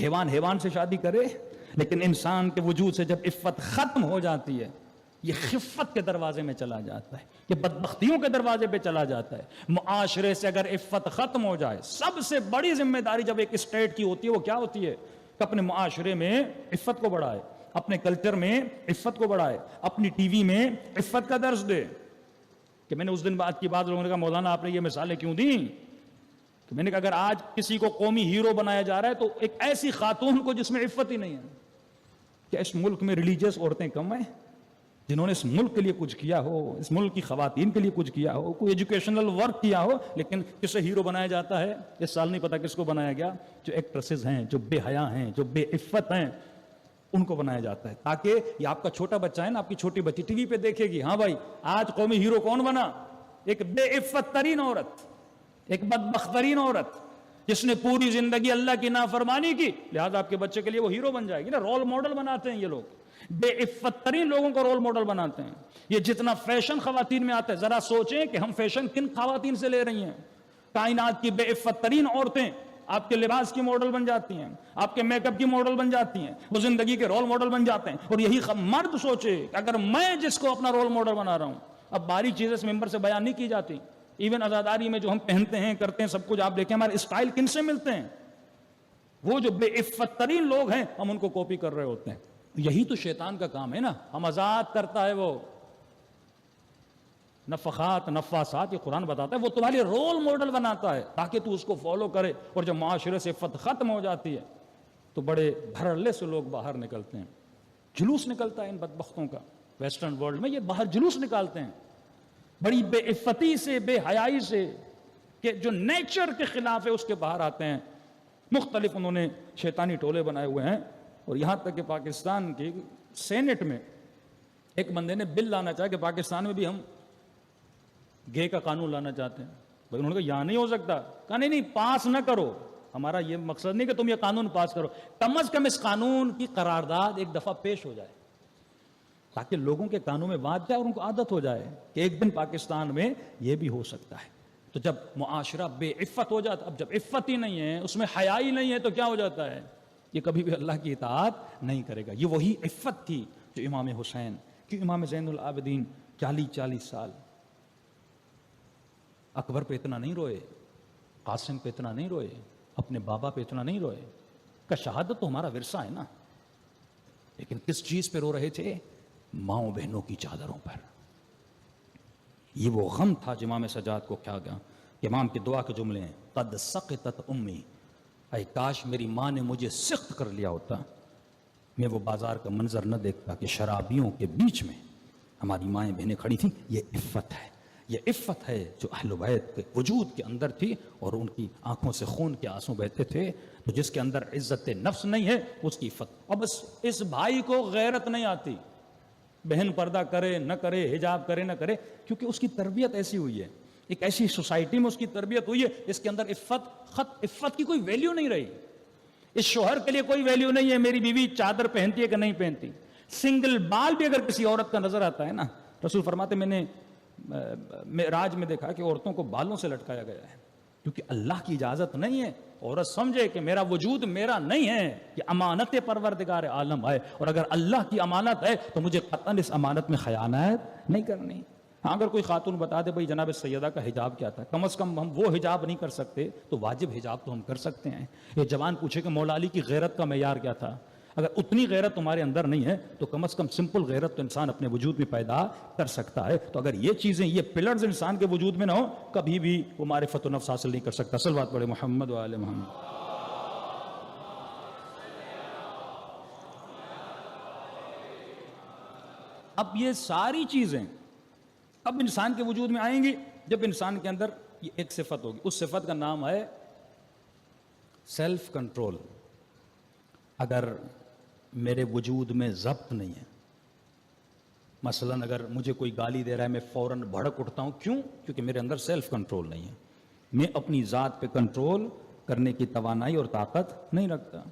حیوان حیوان سے شادی کرے؟ لیکن انسان کے وجود سے جب عفت ختم ہو جاتی ہے، یہ خفت کے دروازے میں چلا جاتا ہے، یہ بدبختیوں کے دروازے پہ چلا جاتا ہے۔ معاشرے سے اگر عفت ختم ہو جائے، سب سے بڑی ذمہ داری جب ایک اسٹیٹ کی ہوتی ہے وہ کیا ہوتی ہے؟ کہ اپنے معاشرے میں عفت کو بڑھائے، اپنے کلچر میں عفت کو بڑھائے، اپنی ٹی وی میں عفت کا درس دے۔ کہ میں نے اس دن بعد کی بات، لوگوں نے کہا مولانا آپ نے یہ مثالیں کیوں دیں؟ کہ میں نے کہا اگر آج کسی کو قومی ہیرو بنایا جا رہا ہے تو ایک ایسی خاتون کو جس میں عفت ہی نہیں ہے۔ کیا اس ملک میں ریلیجیس عورتیں کم ہیں جنہوں نے اس ملک کے لیے کچھ کیا ہو، اس ملک کی خواتین کے لیے کچھ کیا ہو، کوئی ایجوکیشنل ورک کیا ہو؟ لیکن کسے ہیرو بنایا جاتا ہے؟ اس سال نہیں پتا کس کو بنایا گیا، جو ایکٹریسز ہیں، جو بے حیا ہیں، جو بے عفت ہیں، ان کو بنایا جاتا ہے تاکہ یہ آپ کا چھوٹا بچہ ہے نا، آپ کی چھوٹی بچی ٹی وی پہ دیکھے گی، ہاں بھائی آج قومی ہیرو کون بنا؟ ایک بے عفت ترین عورت، ایک بدبخت ترین عورت جس نے پوری زندگی اللہ کی نافرمانی کی، لہذا آپ کے بچے کے لیے وہ ہیرو بن جائے گی نا۔ رول ماڈل بناتے ہیں یہ لوگ، بے عفت ترین لوگوں کو رول ماڈل بناتے ہیں۔ یہ جتنا فیشن خواتین میں آتا ہے، ذرا سوچیں کہ ہم فیشن کن خواتین سے لے رہی ہیں۔ کائنات کی بے عفت ترین عورتیں آپ کے لباس کی ماڈل بن جاتی ہیں، آپ کے میک اپ کی ماڈل بن جاتی ہیں، وہ زندگی کے رول ماڈل بن جاتے ہیں۔ اور یہی مرد سوچے کہ اگر میں جس کو اپنا رول ماڈل بنا رہا ہوں، اب باریک چیزیں اس ممبر سے بیان نہیں کی جاتی، ایون عزاداری میں جو ہم پہنتے ہیں کرتے ہیں سب کچھ آپ دیکھیں ہمارے اسٹائل کن سے ملتے ہیں؟ وہ جو بے عفت ترین لوگ ہیں ہم ان کو کاپی کر رہے ہوتے ہیں۔ یہی تو شیطان کا کام ہے نا، ہم آزاد کرتا ہے وہ نفخات نفاسات، یہ قرآن بتاتا ہے، وہ تمہارے رول ماڈل بناتا ہے تاکہ تو اس کو فالو کرے۔ اور جب معاشرے سے عفت ختم ہو جاتی ہے تو بڑے دھڑلے سے لوگ باہر نکلتے ہیں، جلوس نکلتا ہے ان بدبختوں کا۔ ویسٹرن ورلڈ میں یہ باہر جلوس نکالتے ہیں بڑی بے عفتی سے، بے حیائی سے، کہ جو نیچر کے خلاف ہے اس کے باہر آتے ہیں۔ مختلف انہوں نے شیطانی ٹولے بنائے ہوئے ہیں، اور یہاں تک کہ پاکستان کی سینٹ میں ایک بندے نے بل لانا چاہا کہ پاکستان میں بھی ہم گے کا قانون لانا چاہتے ہیں۔ بھائی انہوں نے کہا یہاں نہیں ہو سکتا۔ کہا نہیں پاس نہ کرو، ہمارا یہ مقصد نہیں کہ تم یہ قانون پاس کرو، کم از کم اس قانون کی قرارداد ایک دفعہ پیش ہو جائے تاکہ لوگوں کے کانوں میں بات جائے اور ان کو عادت ہو جائے کہ ایک دن پاکستان میں یہ بھی ہو سکتا ہے۔ تو جب معاشرہ بے عفت ہو جاتا، اب جب عفت ہی نہیں ہے، اس میں حیا ہی نہیں ہے، تو کیا ہو جاتا ہے؟ یہ کبھی بھی اللہ کی اطاعت نہیں کرے گا۔ یہ وہی عفت تھی جو امام حسین کہ امام زین العابدین 40 سال اکبر پہ اتنا نہیں روئے، قاسم پہ اتنا نہیں روئے، اپنے بابا پہ اتنا نہیں روئے، کہ شہادت تو ہمارا ورثہ ہے نا، لیکن کس چیز پہ رو رہے تھے؟ ماؤں بہنوں کی چادروں پر. یہ وہ غم تھا جو امام سجاد کو کیا گیا. امام کی دعا کے جملے ہیں، قد سقطت امی، اے کاش میری ماں نے مجھے سخت کر لیا ہوتا، میں وہ بازار کا منظر نہ دیکھتا کہ شرابیوں کے بیچ میں ہماری مائیں بہنیں کھڑی تھیں. یہ عفت ہے، یہ عفت ہے جو اہل بیت کے وجود کے اندر تھی، اور ان کی آنکھوں سے خون کے آنسو بہتے تھے. تو جس کے اندر عزت نفس نہیں ہے اس کی عفت. اور بس اس بھائی کو غیرت نہیں آتی، بہن پردہ کرے نہ کرے، حجاب کرے نہ کرے، کیونکہ اس کی تربیت ایسی ہوئی ہے، ایک ایسی سوسائٹی میں اس کی تربیت ہوئی ہے اس کے اندر عفت کی کوئی ویلیو نہیں رہی. اس شوہر کے لیے کوئی ویلیو نہیں ہے میری بیوی چادر پہنتی ہے کہ نہیں پہنتی. سنگل بال بھی اگر کسی عورت کا نظر آتا ہے نا، رسول فرماتے میں نے معراج میں دیکھا کہ عورتوں کو بالوں سے لٹکایا گیا ہے، کیونکہ اللہ کی اجازت نہیں ہے. عورت سمجھے کہ میرا وجود میرا نہیں ہے، یہ امانت پروردگار عالم ہے، اور اگر اللہ کی امانت ہے تو مجھے قطعاً اس امانت میں خیانت نہیں کرنی. ہاں اگر کوئی خاتون بتا دے بھائی جناب سیدہ کا حجاب کیا تھا، کم از کم ہم وہ حجاب نہیں کر سکتے تو واجب حجاب تو ہم کر سکتے ہیں. یہ جوان پوچھے کہ مولا علی کی غیرت کا معیار کیا تھا، اگر اتنی غیرت تمہارے اندر نہیں ہے تو کم از کم سمپل غیرت تو انسان اپنے وجود میں پیدا کر سکتا ہے. تو اگر یہ چیزیں، یہ پلرز انسان کے وجود میں نہ ہو، کبھی بھی وہ معرفت و نفس حاصل نہیں کر سکتا. صلوات پڑھے محمد و آل محمد. اب یہ ساری چیزیں اب انسان کے وجود میں آئیں گی جب انسان کے اندر یہ ایک صفت ہوگی. اس صفت کا نام ہے سیلف کنٹرول. اگر میرے وجود میں ضبط نہیں ہے، مثلا اگر مجھے کوئی گالی دے رہا ہے میں فوراً بھڑک اٹھتا ہوں، کیوں؟ کیونکہ میرے اندر سیلف کنٹرول نہیں ہے. میں اپنی ذات پہ کنٹرول کرنے کی توانائی اور طاقت نہیں رکھتا.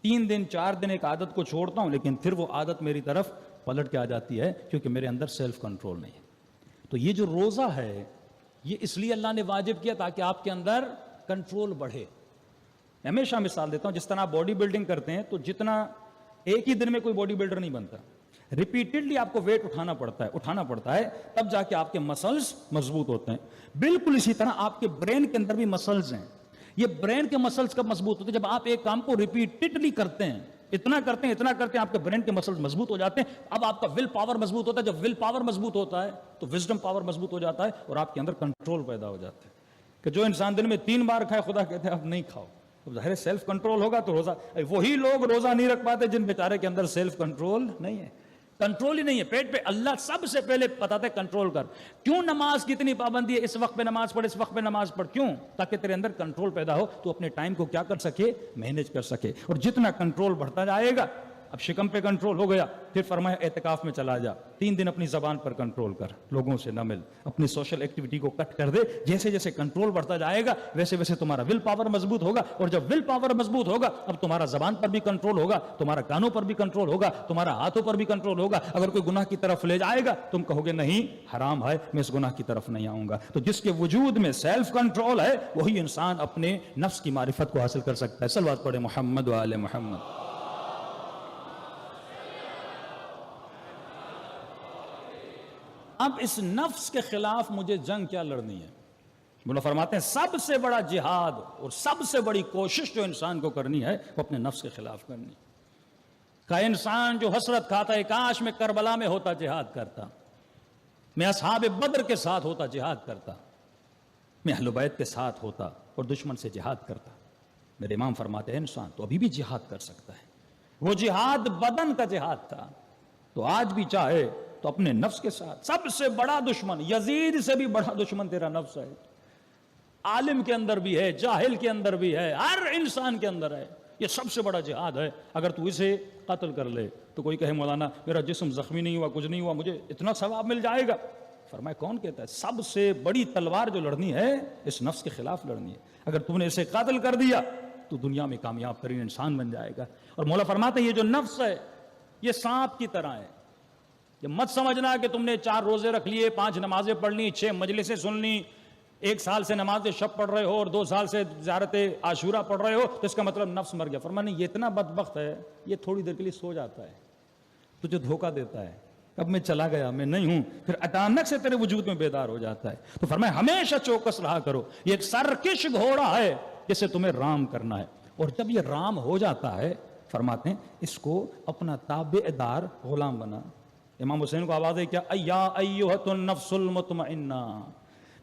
3 دن 4 دن ایک عادت کو چھوڑتا ہوں، لیکن پھر وہ عادت میری طرف پلٹ کے آ جاتی ہے کیونکہ میرے اندر سیلف کنٹرول نہیں ہے. تو یہ جو روزہ ہے یہ اس لیے اللہ نے واجب کیا تاکہ آپ کے اندر کنٹرول بڑھے. میں ہمیشہ مثال دیتا ہوں، جس طرح آپ باڈی بلڈنگ کرتے ہیں تو جتنا ایک ہی دن میں کوئی باڈی بلڈر نہیں بنتا، ریپیٹڈلی آپ کو ویٹ اٹھانا پڑتا ہے تب جا کے آپ کے مسلز مضبوط ہوتے ہیں. بالکل اسی طرح آپ کے برین کے اندر بھی مسلز ہیں. یہ برین کے مسلز کب مضبوط ہوتے ہیں؟ جب آپ ایک کام کو ریپیٹڈلی کرتے ہیں، اتنا کرتے ہیں آپ کے برین کے مسلز مضبوط ہو جاتے ہیں. اب آپ کا ول پاور مضبوط ہوتا ہے. جب ول پاور مضبوط ہوتا ہے تو وزڈم پاور مضبوط ہو جاتا ہے اور آپ کے اندر کنٹرول پیدا ہو جاتا ہے. کہ جو انسان دن میں 3 بار کھائے، خدا کہتے ہیں اب نہیں کھاؤ. اب ظاہر سیلف کنٹرول ہوگا تو روزہ. وہی لوگ روزہ نہیں رکھ پاتے جن بیچارے کے اندر سیلف کنٹرول نہیں ہے، کنٹرول ہی نہیں ہے. پیٹ پہ اللہ سب سے پہلے بتاتا ہے کنٹرول کر. کیوں نماز کی اتنی پابندی ہے؟ اس وقت پہ نماز پڑھ، اس وقت پہ نماز پڑھ. کیوں؟ تاکہ تیرے اندر کنٹرول پیدا ہو، تو اپنے ٹائم کو کیا کر سکے؟ مینیج کر سکے. اور جتنا کنٹرول بڑھتا جائے گا، اب شکم پہ کنٹرول ہو گیا، پھر فرمایا اعتکاف میں چلا جا، 3 دن اپنی زبان پر کنٹرول کر، لوگوں سے نہ مل، اپنی سوشل ایکٹیویٹی کو کٹ کر دے. جیسے جیسے کنٹرول بڑھتا جائے گا ویسے ویسے تمہارا ول پاور مضبوط ہوگا. اور جب ول پاور مضبوط ہوگا اب تمہارا زبان پر بھی کنٹرول ہوگا، تمہارا کانوں پر بھی کنٹرول ہوگا، تمہارا ہاتھوں پر بھی کنٹرول ہوگا. اگر کوئی گناہ کی طرف لے جائے گا تم کہو گے نہیں حرام ہے، میں اس گناہ کی طرف نہیں آؤں گا. تو جس کے وجود میں سیلف کنٹرول ہے وہی انسان اپنے نفس کی معرفت کو حاصل کر سکتا ہے. صلوات پڑھے محمد و آل محمد. اب اس نفس کے خلاف مجھے جنگ کیا لڑنی ہے؟ مولا فرماتے ہیں سب سے بڑا جہاد اور سب سے بڑی کوشش جو انسان کو کرنی ہے وہ اپنے نفس کے خلاف کرنی ہے. کا انسان جو حسرت کھاتا ہے کاش میں کربلا میں ہوتا جہاد کرتا، میں اصحاب بدر کے ساتھ ہوتا جہاد کرتا، میں اہل بیت کے ساتھ ہوتا اور دشمن سے جہاد کرتا. میرے امام فرماتے ہیں انسان تو ابھی بھی جہاد کر سکتا ہے. وہ جہاد بدن کا جہاد تھا، تو آج بھی چاہے تو اپنے نفس کے ساتھ. سب سے بڑا دشمن، یزید سے بھی بڑا دشمن تیرا نفس ہے. عالم کے اندر بھی ہے، جاہل کے اندر بھی ہے، ہر انسان کے اندر ہے. یہ سب سے بڑا جہاد ہے. اگر تو اسے قتل کر لے تو کوئی کہے مولانا میرا جسم زخمی نہیں ہوا، کچھ نہیں ہوا، مجھے اتنا ثواب مل جائے گا. فرمایا کون کہتا ہے؟ سب سے بڑی تلوار جو لڑنی ہے اس نفس کے خلاف لڑنی ہے. اگر تم نے اسے قتل کر دیا تو دنیا میں کامیاب ترین انسان بن جائے گا. اور مولا فرماتے ہیں یہ جو نفس ہے یہ سانپ کی طرح ہے. یہ مت سمجھنا کہ تم نے 4 روزے رکھ لیے، 5 نمازیں پڑھ لی، 6 مجلسیں سن لی، 1 سال سے نماز شب پڑھ رہے ہو اور 2 سال سے زیارت عاشورہ پڑھ رہے ہو تو اس کا مطلب نفس مر گیا. فرمایا نہیں، یہ اتنا بدبخت ہے یہ تھوڑی دیر کے لیے سو جاتا ہے، تجھے دھوکہ دیتا ہے، اب میں چلا گیا، میں نہیں ہوں، پھر اچانک سے تیرے وجود میں بیدار ہو جاتا ہے. تو فرمایا ہمیشہ چوکس رہا کرو. یہ ایک سرکش گھوڑا ہے جسے تمہیں رام کرنا ہے. اور جب یہ رام ہو جاتا ہے فرماتے ہیں اس کو اپنا تابع دار غلام بنا. امام حسین کو آواز ہے کیا ایا ایھۃ النفس المطمئنہ.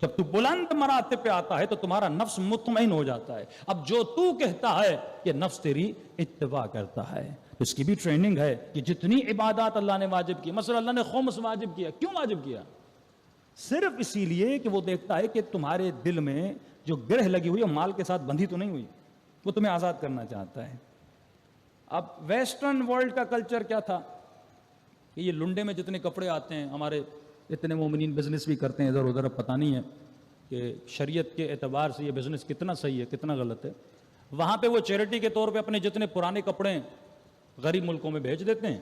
جب تو بلند مراتب پہ آتا ہے تو تمہارا نفس مطمئن ہو جاتا ہے. اب جو تو کہتا ہے یہ نفس تیری اتباع کرتا ہے. تو اس کی بھی ٹریننگ ہے کہ جتنی عبادات اللہ نے واجب کی, مثلا اللہ نے خمس واجب کیا, کیوں واجب کیا؟ صرف اسی لیے کہ وہ دیکھتا ہے کہ تمہارے دل میں جو گرہ لگی ہوئی ہے مال کے ساتھ بندھی تو نہیں ہوئی, وہ تمہیں آزاد کرنا چاہتا ہے. اب ویسٹرن ورلڈ کا کلچر کیا تھا کہ یہ لنڈے میں جتنے کپڑے آتے ہیں, ہمارے اتنے مومنین بزنس بھی کرتے ہیں ادھر ادھر, اب پتہ نہیں ہے کہ شریعت کے اعتبار سے یہ بزنس کتنا صحیح ہے کتنا غلط ہے. وہاں پہ وہ چیریٹی کے طور پہ اپنے جتنے پرانے کپڑے غریب ملکوں میں بھیج دیتے ہیں,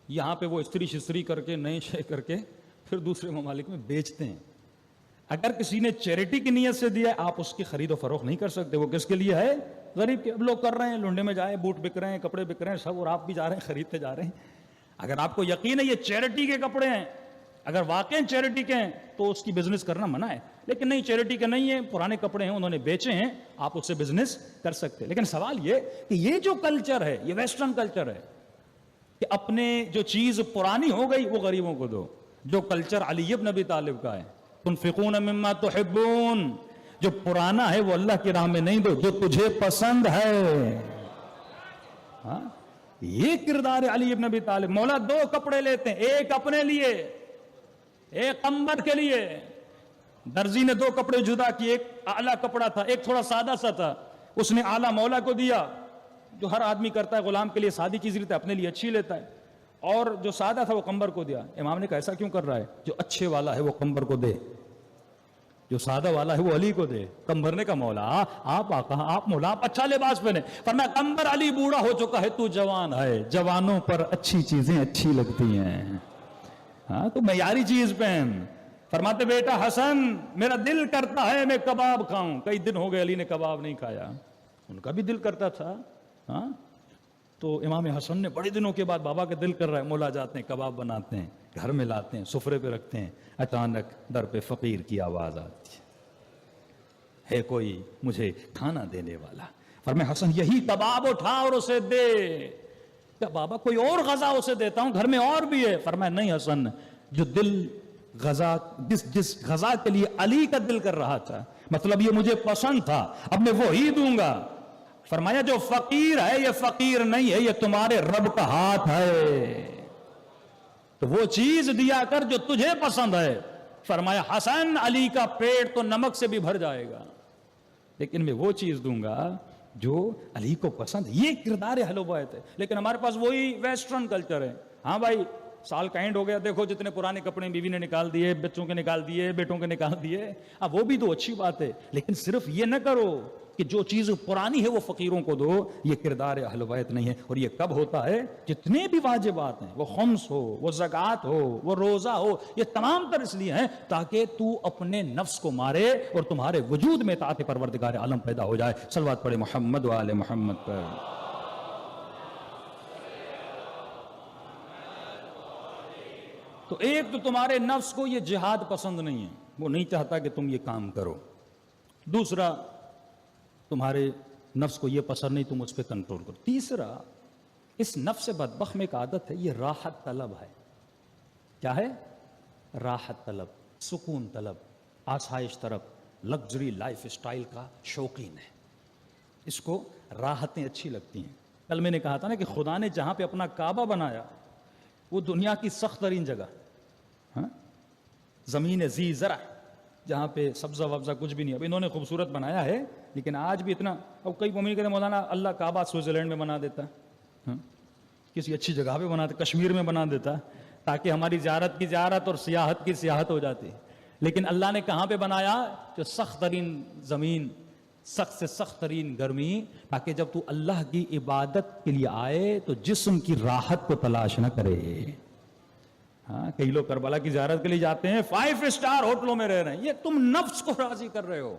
یہاں پہ وہ استری شستری کر کے نئے شے کر کے پھر دوسرے ممالک میں بیچتے ہیں. اگر کسی نے چیریٹی کی نیت سے دیا ہے آپ اس کی خرید و فروخت نہیں کر سکتے, وہ کس کے لیے ہے؟ غریب کے. اب لوگ کر رہے ہیں, لنڈے میں جائیں بوٹ بک رہے ہیں, کپڑے بک رہے ہیں سب, اور آپ بھی جا رہے ہیں خریدتے جا رہے ہیں. اگر آپ کو یقین ہے یہ چیریٹی کے کپڑے ہیں, اگر واقعی چیریٹی کے ہیں تو اس کی بزنس کرنا منع ہے. لیکن نہیں, چیریٹی کے نہیں ہیں, پرانے کپڑے ہیں انہوں نے بیچے ہیں, آپ اس سے بزنس کر سکتے. لیکن سوال یہ کہ یہ جو کلچر ہے یہ ویسٹرن کلچر ہے کہ اپنے جو چیز پرانی ہو گئی وہ غریبوں کو دو. جو کلچر علی ابن ابی طالب کا ہے, تنفقون مما تحبون, جو پرانا ہے وہ اللہ کی راہ میں نہیں دو, جو تجھے پسند ہے. ہاں یہ کردار ہے علی ابن ابی طالب. مولا دو کپڑے لیتے ہیں, ایک اپنے لیے ایک قمبر کے لیے. درزی نے دو کپڑے جدا کیے, ایک اعلیٰ کپڑا تھا ایک تھوڑا سادہ سا تھا, اس نے اعلیٰ مولا کو دیا, جو ہر آدمی کرتا ہے غلام کے لیے سادی چیز لیتا ہے اپنے لیے اچھی لیتا ہے, اور جو سادہ تھا وہ قمبر کو دیا. امام نے کہا ایسا کیوں کر رہا ہے؟ جو اچھے والا ہے وہ قمبر کو دے, جو سادہ والا ہے وہ علی کو دے. قمبر نے کہا مولا آپ آقا, آپ مولا, آپ اچھا لباس پہنے. فرمایا قمبر علی بوڑھا ہو چکا ہے, تو جوان ہے, جوانوں پر اچھی چیزیں اچھی لگتی ہیں. ہاں تو معیاری چیز پہن. فرماتے بیٹا حسن میرا دل کرتا ہے میں کباب کھاؤں. کئی دن ہو گئے علی نے کباب نہیں کھایا, ان کا بھی دل کرتا تھا. ہاں تو امام حسن نے بڑے دنوں کے بعد, بابا کا دل کر رہا ہے, مولا جاتے ہیں کباب بناتے ہیں, گھر میں لاتے ہیں, سفرے پہ رکھتے ہیں. اچانک در پہ فقیر کی آواز آتی ہے کوئی مجھے کھانا دینے والا. فرمایا حسن یہی کباب اٹھا اور اسے دے. کیا بابا کوئی اور غذا اسے دیتا ہوں, گھر میں اور بھی ہے. فرمایا نہیں حسن, جو دل غذا جس غذا کے لیے علی کا دل کر رہا تھا, مطلب یہ مجھے پسند تھا, اب میں وہی دوں گا. فرمایا جو فقیر ہے یہ فقیر نہیں ہے, یہ تمہارے رب کا ہاتھ ہے, تو وہ چیز دیا کر جو تجھے پسند ہے. فرمایا حسن علی کا پیٹ تو نمک سے بھی بھر جائے گا, لیکن میں وہ چیز دوں گا جو علی کو پسند. یہ کردار اہل بیت ہے. لیکن ہمارے پاس وہی ویسٹرن کلچر ہے. ہاں بھائی سال کا اینڈ ہو گیا, دیکھو جتنے پرانے کپڑے بیوی نے نکال دیے, بچوں کے نکال دیے, بیٹوں کے نکال دیے. اب وہ بھی تو اچھی بات ہے, لیکن صرف یہ نہ کرو کہ جو چیز پرانی ہے وہ فقیروں کو دو. یہ کردار اہل بیت نہیں ہے. اور یہ کب ہوتا ہے؟ جتنے بھی واجبات ہیں, وہ خمس ہو, وہ زکوٰۃ ہو, وہ روزہ ہو, یہ تمام تر اس لیے ہیں تاکہ تو اپنے نفس کو مارے اور تمہارے وجود میں اطاعت پروردگار عالم پیدا ہو جائے. صلوات پڑھے محمد و آل محمد پر. تو ایک تو تمہارے نفس کو یہ جہاد پسند نہیں ہے, وہ نہیں چاہتا کہ تم یہ کام کرو. دوسرا تمہارے نفس کو یہ پسند نہیں, تم اس پہ کنٹرول کرو. تیسرا اس نفس بدبخت میں ایک عادت ہے, یہ راحت طلب ہے. کیا ہے؟ راحت طلب, سکون طلب, آسائش طلب, لگژری لائف اسٹائل کا شوقین ہے. اس کو راحتیں اچھی لگتی ہیں. کل میں نے کہا تھا نا کہ خدا نے جہاں پہ اپنا کعبہ بنایا وہ دنیا کی سخت ترین جگہ, ہاں زمین زی زرع, جہاں پہ سبزہ وبزہ کچھ بھی نہیں. اب انہوں نے خوبصورت بنایا ہے لیکن آج بھی اتنا. اب کئی مومن کہتے ہیں مولانا اللہ کعبہ سوئٹزرلینڈ میں بنا دیتا, کسی اچھی جگہ پہ بنا دیتا, کشمیر میں بنا دیتا, تاکہ ہماری زیارت کی زیارت اور سیاحت کی سیاحت ہو جاتی. لیکن اللہ نے کہاں پہ بنایا؟ جو سخت ترین زمین, سخت سے سخت ترین گرمی, تاکہ جب تو اللہ کی عبادت کے لیے آئے تو جسم کی راحت کو تلاش نہ کرے. ہاں کئی لوگ کربلا کی زیارت کے لیے جاتے ہیں, 5 اسٹار ہوٹلوں میں رہ رہے ہیں. یہ تم نفس کو راضی کر رہے ہو.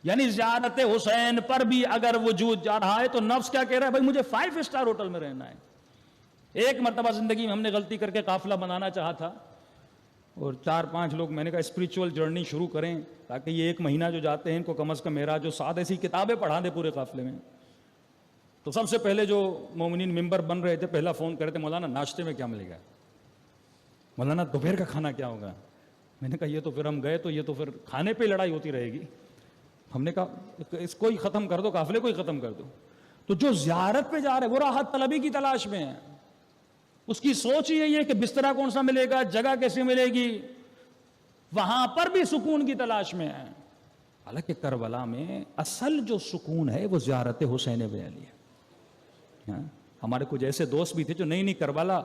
یعنی زیارت حسین پر بھی اگر وجود جا رہا ہے تو نفس کیا کہہ رہا ہے؟ بھائی مجھے 5 اسٹار ہوٹل میں رہنا ہے. ایک مرتبہ زندگی میں ہم نے غلطی کر کے قافلہ بنانا چاہا تھا, اور 4-5 لوگ, میں نے کہا اسپریچول جرنی شروع کریں تاکہ یہ 1 مہینہ جو جاتے ہیں ان کو کم از کم میرا جو 7 ایسی کتابیں پڑھا دے پورے قافلے میں. تو سب سے پہلے جو مومنین ممبر بن رہے تھے پہلا فون کرے تھے مولانا ناشتے میں کیا ملے گا, مولانا دوپہر کا کھانا کیا ہوگا. میں نے کہا یہ تو پھر ہم گئے تو یہ تو پھر کھانے پہ لڑائی ہوتی رہے گی. ہم نے کہا اس کو ہی ختم کر دو, قافلے کو ہی ختم کر دو. تو جو زیارت پہ جا رہے وہ راحت طلبی کی تلاش میں ہے, اس کی سوچ ہی یہی ہے کہ بسترا کون سا ملے گا, جگہ کیسے ملے گی, وہاں پر بھی سکون کی تلاش میں ہے. حالانکہ کربلا میں اصل جو سکون ہے وہ زیارت حسین بن علی ہے. ہمارے کچھ ایسے دوست بھی تھے جو نئی کربلا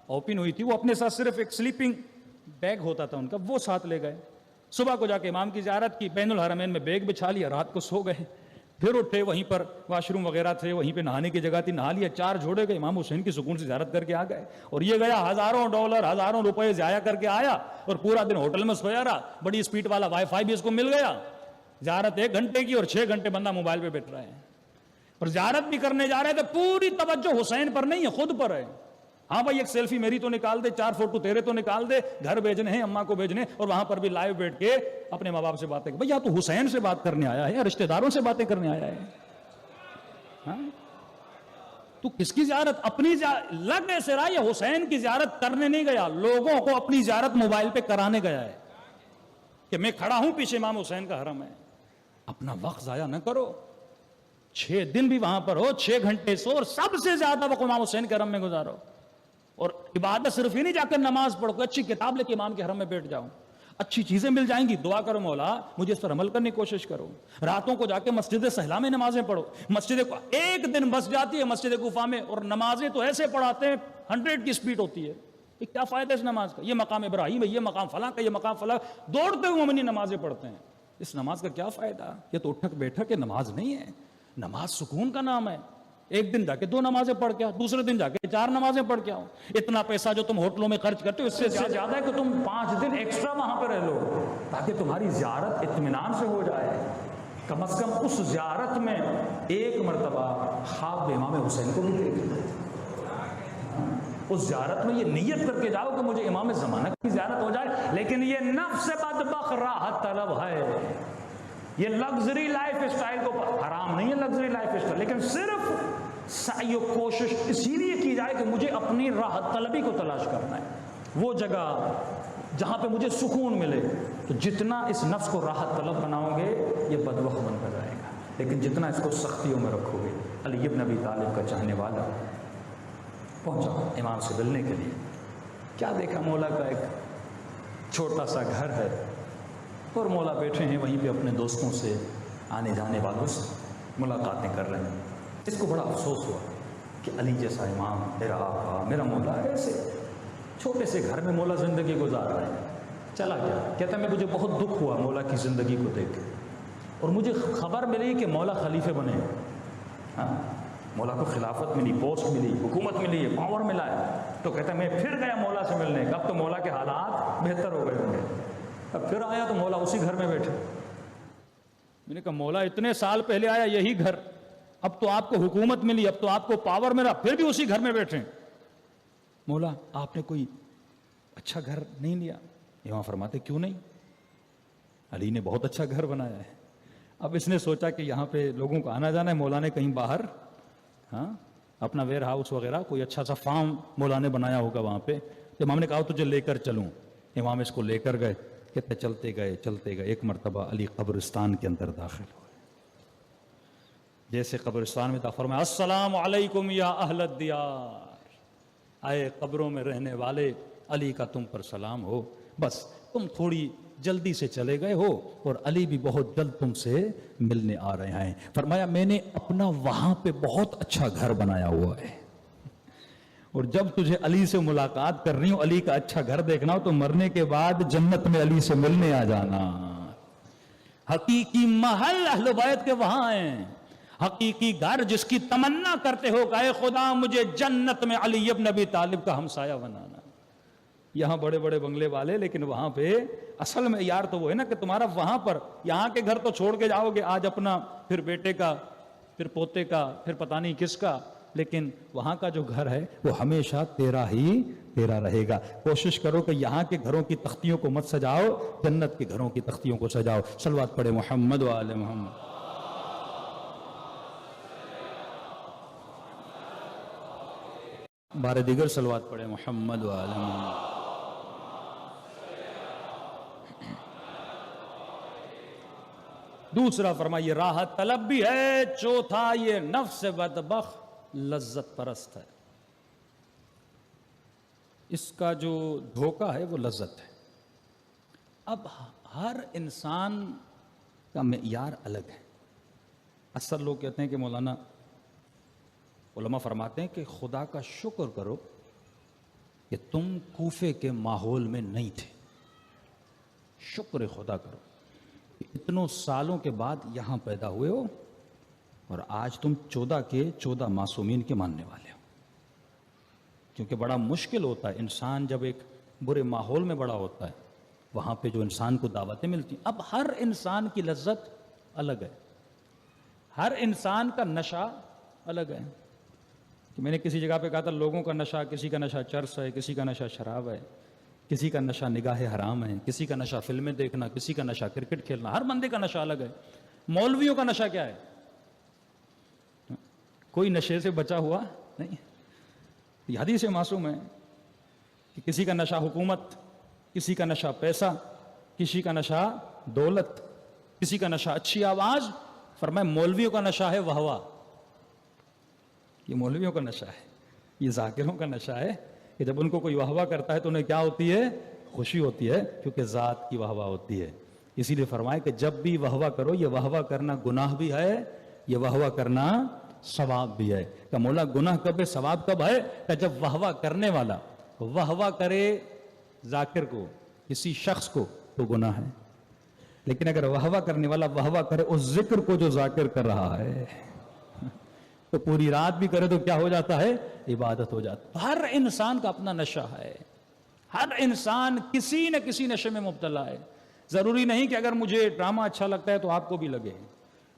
اوپن ہوئی تھی, وہ اپنے ساتھ صرف ایک سلیپنگ بیگ ہوتا تھا ان کا, وہ ساتھ لے گئے. صبح کو جا کے امام کی زیارت کی, بین الحرمین میں بیگ بچھا لیا, رات کو سو گئے. پھر اٹھے, وہیں پر واش روم وغیرہ تھے, وہیں پہ نہانے کی جگہ تھی, نہا لیا, 4 جوڑے گئے, امام حسین کی سکون سے زیارت کر کے آ گئے. اور یہ گیا ہزاروں ڈالر ہزاروں روپے ضائع کر کے آیا, اور پورا دن ہوٹل میں سویا رہا. بڑی اسپیڈ والا وائی فائی بھی اس کو مل گیا. زیارت 1 گھنٹے کی اور 6 گھنٹے بندہ موبائل پہ بیٹھ رہا ہے. اور زیارت بھی کرنے جا رہے تھے, پوری توجہ حسین پر نہیں ہے, خود پر ہے. ہاں بھائی ایک سیلفی میری تو نکال دے, 4 فوٹو تیرے تو نکال دے, گھر بھیجنے ہیں, اماں کو بھیجنے, اور وہاں پر بھی لائیو بیٹھ کے اپنے ماں باپ سے باتیں. بھائی یا تو حسین سے بات کرنے آیا ہے یا رشتہ داروں سے باتیں کرنے آیا ہے. تو کس کی زیارت؟ اپنی لگ ایسے رہا, یہ حسین کی زیارت کرنے نہیں گیا, لوگوں کو اپنی زیارت موبائل پہ کرانے گیا ہے کہ میں کھڑا ہوں پیچھے امام حسین کا حرم ہے. اپنا وقت ضائع نہ کرو, 6 دن بھی وہاں پر ہو, 6 گھنٹے سو, اور سب سے زیادہ وقت امام حسین کے حرم میں گزارو. اور عبادت صرف ہی نہیں جا کر نماز پڑھو, کوئی اچھی کتاب لے کے امام کے حرم میں بیٹھ جاؤ, اچھی چیزیں مل جائیں گی, دعا کرو مولا مجھے اس پر عمل کرنے کی کوشش کرو. راتوں کو جا کے مسجد سہلا میں نمازیں پڑھو. مسجد کو ایک دن بس جاتی ہے مسجد کوفہ میں, اور نمازیں تو ایسے پڑھاتے ہیں 100 کی سپیڈ ہوتی ہے. کیا فائدہ اس نماز کا؟ یہ مقام ابراہیم ہے, یہ مقام فلاں کا, یہ مقام فلاں, دوڑتے ہوئے مومنین نمازیں پڑھتے ہیں. اس نماز کا کیا فائدہ؟ یہ تو اٹھک بیٹھک نماز نہیں ہے. نماز سکون کا نام ہے. ایک دن جا کے 2 نمازیں پڑھ کے آؤ, دوسرے دن جا کے 4 نمازیں پڑھ کے آؤ. اتنا پیسہ جو تم ہوٹلوں میں خرچ کرتے ہو اس سے زیادہ ہے کہ تم 5 دن ایکسٹرا وہاں پہ رہ لو, تاکہ تمہاری زیارت اطمینان سے ہو جائے. کم از کم اس زیارت میں ایک مرتبہ خواب امام حسین کو بھی دیکھ. اس زیارت میں یہ نیت کر کے جاؤ کہ مجھے امام زمانہ کی زیارت ہو جائے. لیکن یہ نفس بدبخت راحت طلب ہے, یہ لگژری لائف اسٹائل کو حرام نہیں ہے لگژری لائف اسٹائل, لیکن صرف سعی و کوشش اسی لیے کی جائے کہ مجھے اپنی راحت طلبی کو تلاش کرنا ہے, وہ جگہ جہاں پہ مجھے سکون ملے. تو جتنا اس نفس کو راحت طلب بناؤ گے یہ بدبخت بن کر جائے گا, لیکن جتنا اس کو سختیوں میں رکھو گے. علی ابن ابی طالب کا چاہنے والا پہنچا امام سے ملنے کے لیے. کیا دیکھا, مولا کا ایک چھوٹا سا گھر ہے, اور مولا بیٹھے ہیں وہیں پہ اپنے دوستوں سے, آنے جانے والوں سے ملاقاتیں کر رہے ہیں. اس کو بڑا افسوس ہوا کہ علی جیسا امام, میرا آقا, میرا مولا, ایسے چھوٹے سے گھر میں مولا زندگی گزار رہا ہے. چلا گیا, کہتا ہے مجھے بہت دکھ ہوا مولا کی زندگی کو دیکھ کے, اور مجھے خبر ملی کہ مولا خلیفے بنے. مولا کو خلافت ملی, پوسٹ ملی, حکومت ملی ہے, پاور ملا ہے. تو کہتا ہے میں پھر گیا مولا سے ملنے. اب تو مولا کے حالات بہتر ہو گئے ہوں گے. اب پھر آیا تو مولا اسی گھر میں بیٹھے. میں نے کہا مولا اتنے سال پہلے آیا یہی گھر, اب تو آپ کو حکومت ملی, اب تو آپ کو پاور ملا, پھر بھی اسی گھر میں بیٹھے. مولا آپ نے کوئی اچھا گھر نہیں لیا؟ امام فرماتے کیوں نہیں, علی نے بہت اچھا گھر بنایا ہے. اب اس نے سوچا کہ یہاں پہ لوگوں کو آنا جانا ہے, مولا نے کہیں باہر اپنا ویئر ہاؤس وغیرہ کوئی اچھا سا فارم مولا نے بنایا ہوگا وہاں پہ. تو امام نے کہا تجھے لے کر چلوں. امام اس کو لے کر گئے. کہتے چلتے گئے. ایک مرتبہ علی قبرستان کے اندر داخل ہوئے. جیسے قبرستان میں فرمایا السلام علیکم یا اہل الدیار, آئے قبروں میں رہنے والے, علی کا تم پر سلام ہو. بس تم تھوڑی جلدی سے چلے گئے ہو, اور علی بھی بہت جلد تم سے ملنے آ رہے ہیں. فرمایا میں نے اپنا وہاں پہ بہت اچھا گھر بنایا ہوا ہے, اور جب تجھے علی سے ملاقات کرنی ہو, علی کا اچھا گھر دیکھنا ہو, تو مرنے کے بعد جنت میں علی سے ملنے آ جانا. حقیقی محل اہل بیت کے وہاں ہیں, حقیقی گھر جس کی تمنا کرتے ہو کہ اے خدا مجھے جنت میں علی ابن ابی طالب کا ہمسایہ بنانا. یہاں بڑے بڑے بنگلے والے, لیکن وہاں پہ اصل میں یار تو وہ ہے نا کہ تمہارا وہاں پر, یہاں کے گھر تو چھوڑ کے جاؤ گے آج اپنا, پھر بیٹے کا, پھر پوتے کا, پھر پتہ نہیں کس کا, لیکن وہاں کا جو گھر ہے وہ ہمیشہ تیرا ہی تیرا رہے گا. کوشش کرو کہ یہاں کے گھروں کی تختیوں کو مت سجاؤ, جنت کے گھروں کی تختیوں کو سجاؤ. صلوات پڑھے محمد و آل محمد. بار دیگر صلوات پڑھے محمد و آل محمد۔ دوسرا فرمایا یہ راحت طلب بھی ہے، چوتھا یہ نفس بدبخت لذت پرست ہے، اس کا جو دھوکہ ہے وہ لذت ہے۔ اب ہر انسان کا معیار الگ ہے۔ اکثر لوگ کہتے ہیں کہ مولانا، علماء فرماتے ہیں کہ خدا کا شکر کرو کہ تم کوفے کے ماحول میں نہیں تھے، شکر خدا کرو کہ اتنوں سالوں کے بعد یہاں پیدا ہوئے ہو اور آج تم 14 کے 14 معصومین کے ماننے والے ہو۔ کیونکہ بڑا مشکل ہوتا ہے انسان جب ایک برے ماحول میں بڑا ہوتا ہے، وہاں پہ جو انسان کو دعوتیں ملتی ہیں۔ اب ہر انسان کی لذت الگ ہے، ہر انسان کا نشہ الگ ہے۔ کہ میں نے کسی جگہ پہ کہا تھا لوگوں کا نشہ، کسی کا نشہ چرس ہے، کسی کا نشہ شراب ہے، کسی کا نشہ نگاہ حرام ہے، کسی کا نشہ فلمیں دیکھنا، کسی کا نشہ کرکٹ کھیلنا، ہر بندے کا نشہ الگ ہے۔ مولویوں کا نشہ کیا ہے؟ کوئی نشے سے بچا ہوا نہیں۔ یہ حدیث معصوم ہے کہ کسی کا نشہ حکومت، کسی کا نشہ پیسہ، کسی کا نشہ دولت، کسی کا نشہ اچھی آواز۔ فرمائے مولویوں کا نشہ ہے واہ واہ، یہ مولویوں کا نشہ ہے، یہ ذاکروں کا نشہ ہے کہ جب ان کو کوئی واہ واہ کرتا ہے تو انہیں کیا ہوتی ہے؟ خوشی ہوتی ہے، کیونکہ ذات کی واہ واہ ہوتی ہے۔ اسی لیے فرمائے کہ جب بھی واہ واہ کرو، یہ واہ واہ کرنا گناہ بھی ہے، یہ واہ واہ کرنا ثواب بھی ہے۔ کہ مولا گناہ کب ہے، ثواب کب ہے؟ کہ جب واہ واہ کرنے والا واہ واہ کرے ذاکر کو، کسی شخص کو، تو گناہ ہے۔ لیکن اگر واہ واہ کرنے والا واہ واہ کرے اس ذکر کو جو ذاکر کر رہا ہے، تو پوری رات بھی کرے تو کیا ہو جاتا ہے؟ عبادت ہو جاتا ہے۔ ہر انسان کا اپنا نشہ ہے، ہر انسان کسی نہ کسی نشے میں مبتلا ہے۔ ضروری نہیں کہ اگر مجھے ڈرامہ اچھا لگتا ہے تو آپ کو بھی لگے،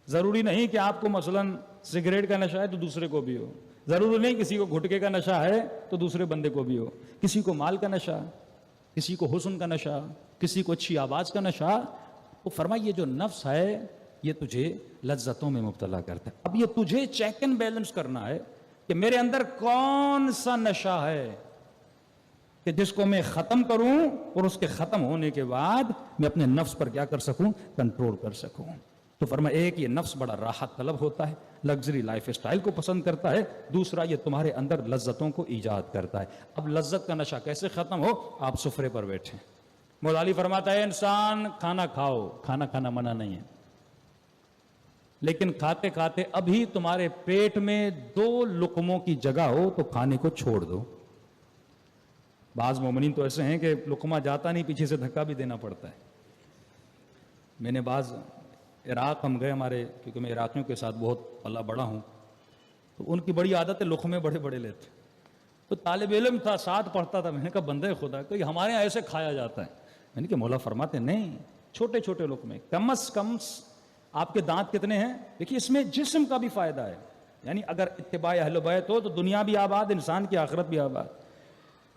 ضروری نہیں کہ آپ کو مثلاً سگریٹ کا نشہ ہے تو دوسرے کو بھی ہو، ضروری نہیں کسی کو گھٹکے کا نشہ ہے تو دوسرے بندے کو بھی ہو، کسی کو مال کا نشہ، کسی کو حسن کا نشہ، کسی کو اچھی آواز کا نشہ۔ وہ فرمائے یہ جو نفس ہے یہ تجھے لذتوں میں مبتلا کرتا ہے۔ اب یہ تجھے چیک اینڈ بیلنس کرنا ہے کہ میرے اندر کون سا نشہ ہے کہ جس کو میں ختم کروں اور اس کے ختم ہونے کے بعد میں اپنے نفس پر کیا کر سکوں؟ کنٹرول کر سکوں۔ تو فرمایا ایک یہ نفس بڑا راحت طلب ہوتا ہے، لگژری لائف اسٹائل کو پسند کرتا ہے۔ دوسرا یہ تمہارے اندر لذتوں کو ایجاد کرتا ہے۔ اب لذت کا نشہ کیسے ختم ہو؟ آپ سفرے پر بیٹھیں۔ مولا علی فرماتا ہے انسان کھانا کھاؤ، کھانا کھانا منع نہیں ہے، لیکن کھاتے کھاتے ابھی تمہارے پیٹ میں 2 لقموں کی جگہ ہو تو کھانے کو چھوڑ دو۔ بعض مومنین تو ایسے ہیں کہ لقمہ جاتا نہیں، پیچھے سے دھکا بھی دینا پڑتا ہے۔ میں نے بعض عراق ہم گئے ہمارے، کیونکہ میں عراقیوں کے ساتھ بہت پلا بڑا ہوں، تو ان کی بڑی عادت ہے لقمے بڑے بڑے لیتے۔ تو طالب علم تھا، ساتھ پڑھتا تھا، میں نے کہا بندے خدا کہ ہمارے یہاں ایسے کھایا جاتا ہے۔ میں نے کہا مولا فرماتے نہیں، چھوٹے چھوٹے لقمے، کم از کم آپ کے دانت کتنے ہیں؟ دیکھیے اس میں جسم کا بھی فائدہ ہے، یعنی اگر اتباع اہل بیت ہو تو دنیا بھی آباد، انسان کی آخرت بھی آباد۔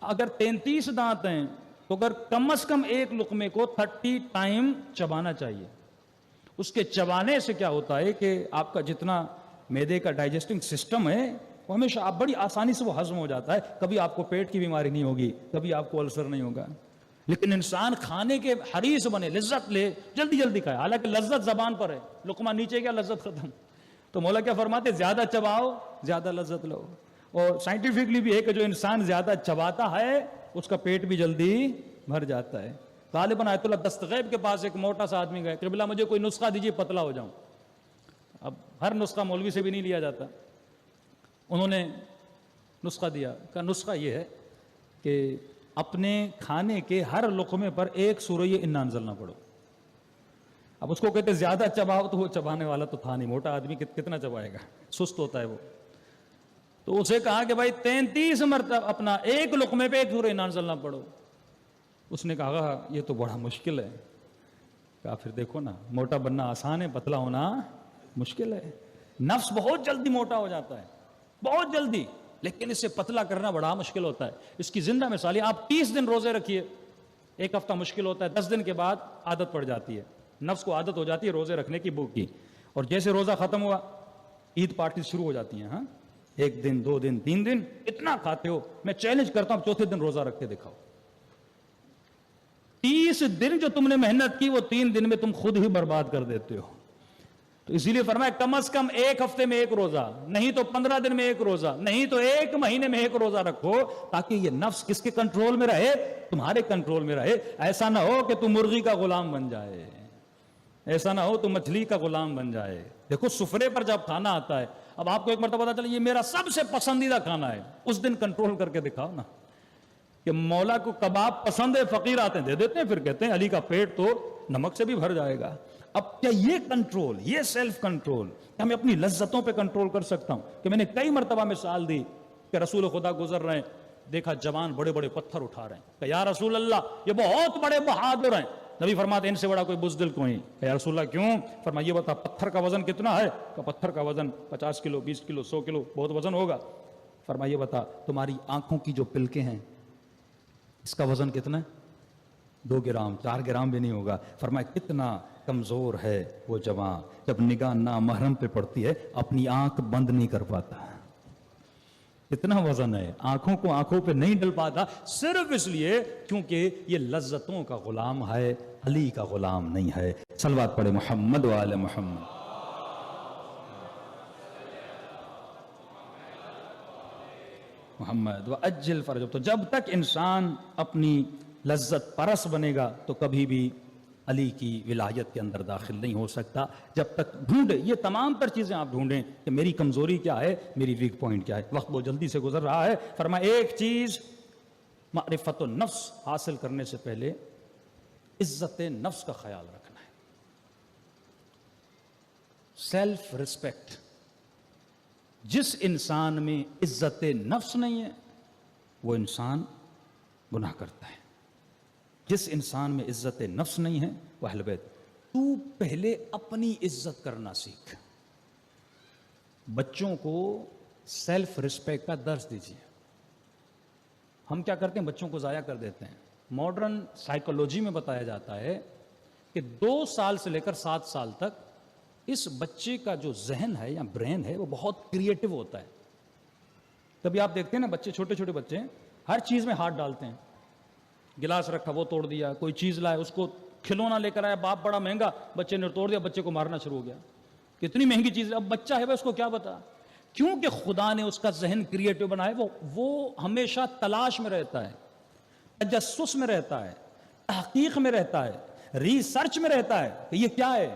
اگر 33 دانت ہیں تو اگر کم از کم ایک لقمے کو 30 ٹائم چبانا چاہیے۔ اس کے چبانے سے کیا ہوتا ہے کہ آپ کا جتنا معدے کا ڈائجسٹنگ سسٹم ہے وہ ہمیشہ آپ بڑی آسانی سے وہ ہضم ہو جاتا ہے، کبھی آپ کو پیٹ کی بیماری نہیں ہوگی، کبھی آپ کو السر نہیں ہوگا۔ لیکن انسان کھانے کے حریص بنے، لذت لے، جلدی جلدی کھائے، حالانکہ لذت زبان پر ہے، لقمہ نیچے کیا لذت ختم۔ تو مولا کیا فرماتے؟ زیادہ چباؤ زیادہ لذت لو۔ اور سائنٹیفکلی بھی ہے کہ جو انسان زیادہ چباتا ہے اس کا پیٹ بھی جلدی بھر جاتا ہے۔ غالباً آیت اللہ دستغیب کے پاس ایک موٹا سا آدمی گئے، قبلہ مجھے کوئی نسخہ دیجیے پتلا ہو جاؤں۔ اب ہر نسخہ مولوی سے بھی نہیں لیا جاتا، انہوں نے نسخہ دیا، کہا نسخہ یہ ہے کہ اپنے کھانے کے ہر لقمے پر 1 سورہ انا انزلنا پڑھو۔ اب اس کو کہتے زیادہ چباؤ، تو وہ چبانے والا تو تھا نہیں، موٹا آدمی کتنا چبائے گا، سست ہوتا ہے وہ۔ تو اسے کہا کہ بھائی 33 مرتبہ اپنا 1 لقمے پہ 1 سورہ انا انزلنا پڑھو۔ اس نے کہا یہ تو بڑا مشکل ہے۔ کہا پھر دیکھو نا، موٹا بننا آسان ہے، پتلا ہونا مشکل ہے۔ نفس بہت جلدی موٹا ہو جاتا ہے، بہت جلدی، لیکن اسے پتلا کرنا بڑا مشکل ہوتا ہے۔ اس کی زندہ مثال ہے، آپ 30 دن روزے رکھیے، 1 ہفتہ مشکل ہوتا ہے، 10 دن کے بعد عادت پڑ جاتی ہے، نفس کو عادت ہو جاتی ہے روزے رکھنے کی، بھوک کی۔ اور جیسے روزہ ختم ہوا عید پارٹی شروع ہو جاتی ہیں، ہاں ایک دن 2 دن 3 دن اتنا کھاتے ہو، میں چیلنج کرتا ہوں چوتھے دن روزہ رکھ کے دکھاؤ. 30 دن جو تم نے محنت کی وہ 3 دن میں تم خود ہی برباد کر دیتے ہو. تو اسی لیے فرمایا کم از کم 1 ہفتے میں 1 روزہ، نہیں تو 15 دن میں 1 روزہ، نہیں تو 1 مہینے میں 1 روزہ رکھو، تاکہ یہ نفس کس کے کنٹرول میں رہے؟ تمہارے کنٹرول میں رہے. ایسا نہ ہو کہ تم مرغی کا غلام بن جائے، ایسا نہ ہو تم مچھلی کا غلام بن جائے. دیکھو سفرے پر جب کھانا آتا ہے، اب آپ کو ایک مرتبہ پتا چلے یہ میرا سب سے پسندیدہ کھانا ہے، اس دن کنٹرول کر کے دکھاؤ نا. کہ مولا کو کباب پسند ہے، فقیر آتے ہیں دے دیتے ہیں، پھر کہتے ہیں علی کا پیٹ تو نمک سے بھی بھر جائے گا. اب کیا یہ کنٹرول، یہ سیلف کنٹرول، کیا میں اپنی لذتوں پہ کنٹرول کر سکتا ہوں؟ کہ میں نے کئی مرتبہ مثال دی کہ رسول خدا گزر رہے ہیں، دیکھا جوان بڑے بڑے پتھر اٹھا رہے ہیں، کہ یا رسول اللہ یہ بہت بڑے بہادر ہیں. نبی فرماتے ان سے بڑا کوئی بزدل کوئی. کہ یا رسول اللہ کیوں؟ فرمایا یہ بتا پتھر کا وزن کتنا ہے؟ کہ پتھر کا وزن 50 کلو 20 کلو 100 کلو بہت وزن ہوگا. فرمایا یہ بتا تمہاری آنکھوں کی جو پلکیں ہیں اس کا وزن کتنا ہے؟ 2 گرام 4 گرام بھی نہیں ہوگا. فرمایا کتنا کمزور ہے وہ جوان، جب نگاہ نامحرم پہ پڑتی ہے اپنی آنکھ بند نہیں کر پاتا. اتنا وزن ہے، آنکھوں کو آنکھوں پہ نہیں ڈل پاتا، صرف اس لیے کیونکہ یہ لذتوں کا غلام ہے، علی کا غلام نہیں ہے. صلوات پڑھے محمد وآل محمد. محمد وعجل فرجہ. تو جب تک انسان اپنی لذت پرس بنے گا تو کبھی بھی علی کی ولایت کے اندر داخل نہیں ہو سکتا. جب تک ڈھونڈے یہ تمام تر چیزیں آپ ڈھونڈیں کہ میری کمزوری کیا ہے، میری ویک پوائنٹ کیا ہے. وقت بہت جلدی سے گزر رہا ہے. فرمایا ایک چیز معرفت النفس حاصل کرنے سے پہلے عزت نفس کا خیال رکھنا ہے. Self respect. جس انسان میں عزت نفس نہیں ہے وہ انسان گناہ کرتا ہے. جس انسان میں عزت نفس نہیں ہے وہ اہل بیت. تو پہلے اپنی عزت کرنا سیکھ. بچوں کو سیلف ریسپیکٹ کا درس دیجیے. ہم کیا کرتے ہیں بچوں کو ضائع کر دیتے ہیں. ماڈرن سائیکولوجی میں بتایا جاتا ہے کہ 2 سال سے لے کر 7 سال تک اس بچے کا جو ذہن ہے یا برین ہے وہ بہت کریٹو ہوتا ہے. تبھی آپ دیکھتے ہیں نا بچے چھوٹے چھوٹے بچے ہر چیز میں ہاتھ ڈالتے ہیں. گلاس رکھا وہ توڑ دیا، کوئی چیز لائے اس کو کھلونا لے کر آیا باپ بڑا مہنگا، بچے نے توڑ دیا، بچے کو مارنا شروع ہو گیا. کتنی مہنگی چیز ہے. اب بچہ ہے اس کو کیا پتا؟ کیونکہ خدا نے اس کا ذہن کریٹو بنایا. وہ ہمیشہ تلاش میں رہتا ہے، تجسس میں رہتا ہے، تحقیق میں رہتا ہے، ریسرچ میں رہتا ہے کہ یہ کیا ہے.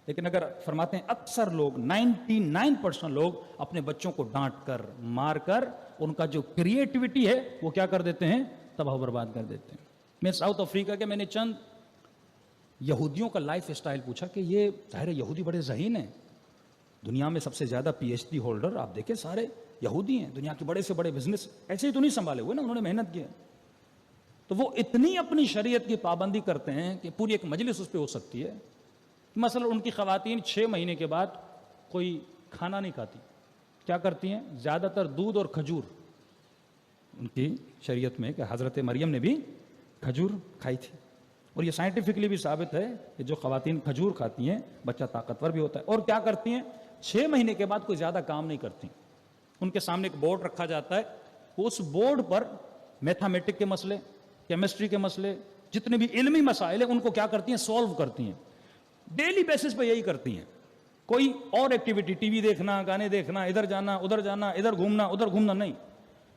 لیکن اگر فرماتے ہیں اکثر لوگ 99% لوگ اپنے بچوں کو ڈانٹ کر مار کر ان کا جو کریٹیوٹی ہے وہ کیا کر دیتے ہیں؟ تباہ و برباد کر دیتے ہیں. میں ساؤتھ افریقہ کے میں نے چند یہودیوں کا لائف اسٹائل پوچھا کہ یہ ظاہر یہودی بڑے ذہین ہیں، دنیا میں سب سے زیادہ PhD ہولڈر آپ دیکھیں سارے یہودی ہیں، دنیا کے بڑے سے بڑے بزنس ایسے ہی تو نہیں سنبھالے ہوئے نا، انہوں نے محنت کی ہے. تو وہ اتنی اپنی شریعت کی پابندی کرتے ہیں کہ پوری ایک مجلس اس پہ ہو سکتی ہے. مثلا ان کی خواتین 6 مہینے کے بعد کوئی کھانا نہیں کھاتی. کیا کرتی ہیں؟ زیادہ تر دودھ اور کھجور. ان کی شریعت میں کہ حضرت مریم نے بھی کھجور کھائی تھی، اور یہ سائنٹیفکلی بھی ثابت ہے کہ جو خواتین کھجور کھاتی ہیں بچہ طاقتور بھی ہوتا ہے. اور کیا کرتی ہیں؟ 6 مہینے کے بعد کوئی زیادہ کام نہیں کرتی. ان کے سامنے ایک بورڈ رکھا جاتا ہے، اس بورڈ پر میتھمیٹک کے مسئلے، کیمسٹری کے مسئلے، جتنے بھی علمی مسائل ہیں ان کو کیا کرتی ہیں؟ سولو کرتی ہیں. ڈیلی بیسس پہ یہی کرتی ہیں. کوئی اور ایکٹیویٹی ٹی وی دیکھنا، گانے دیکھنا، ادھر جانا ادھر جانا، ادھر گھومنا نہیں.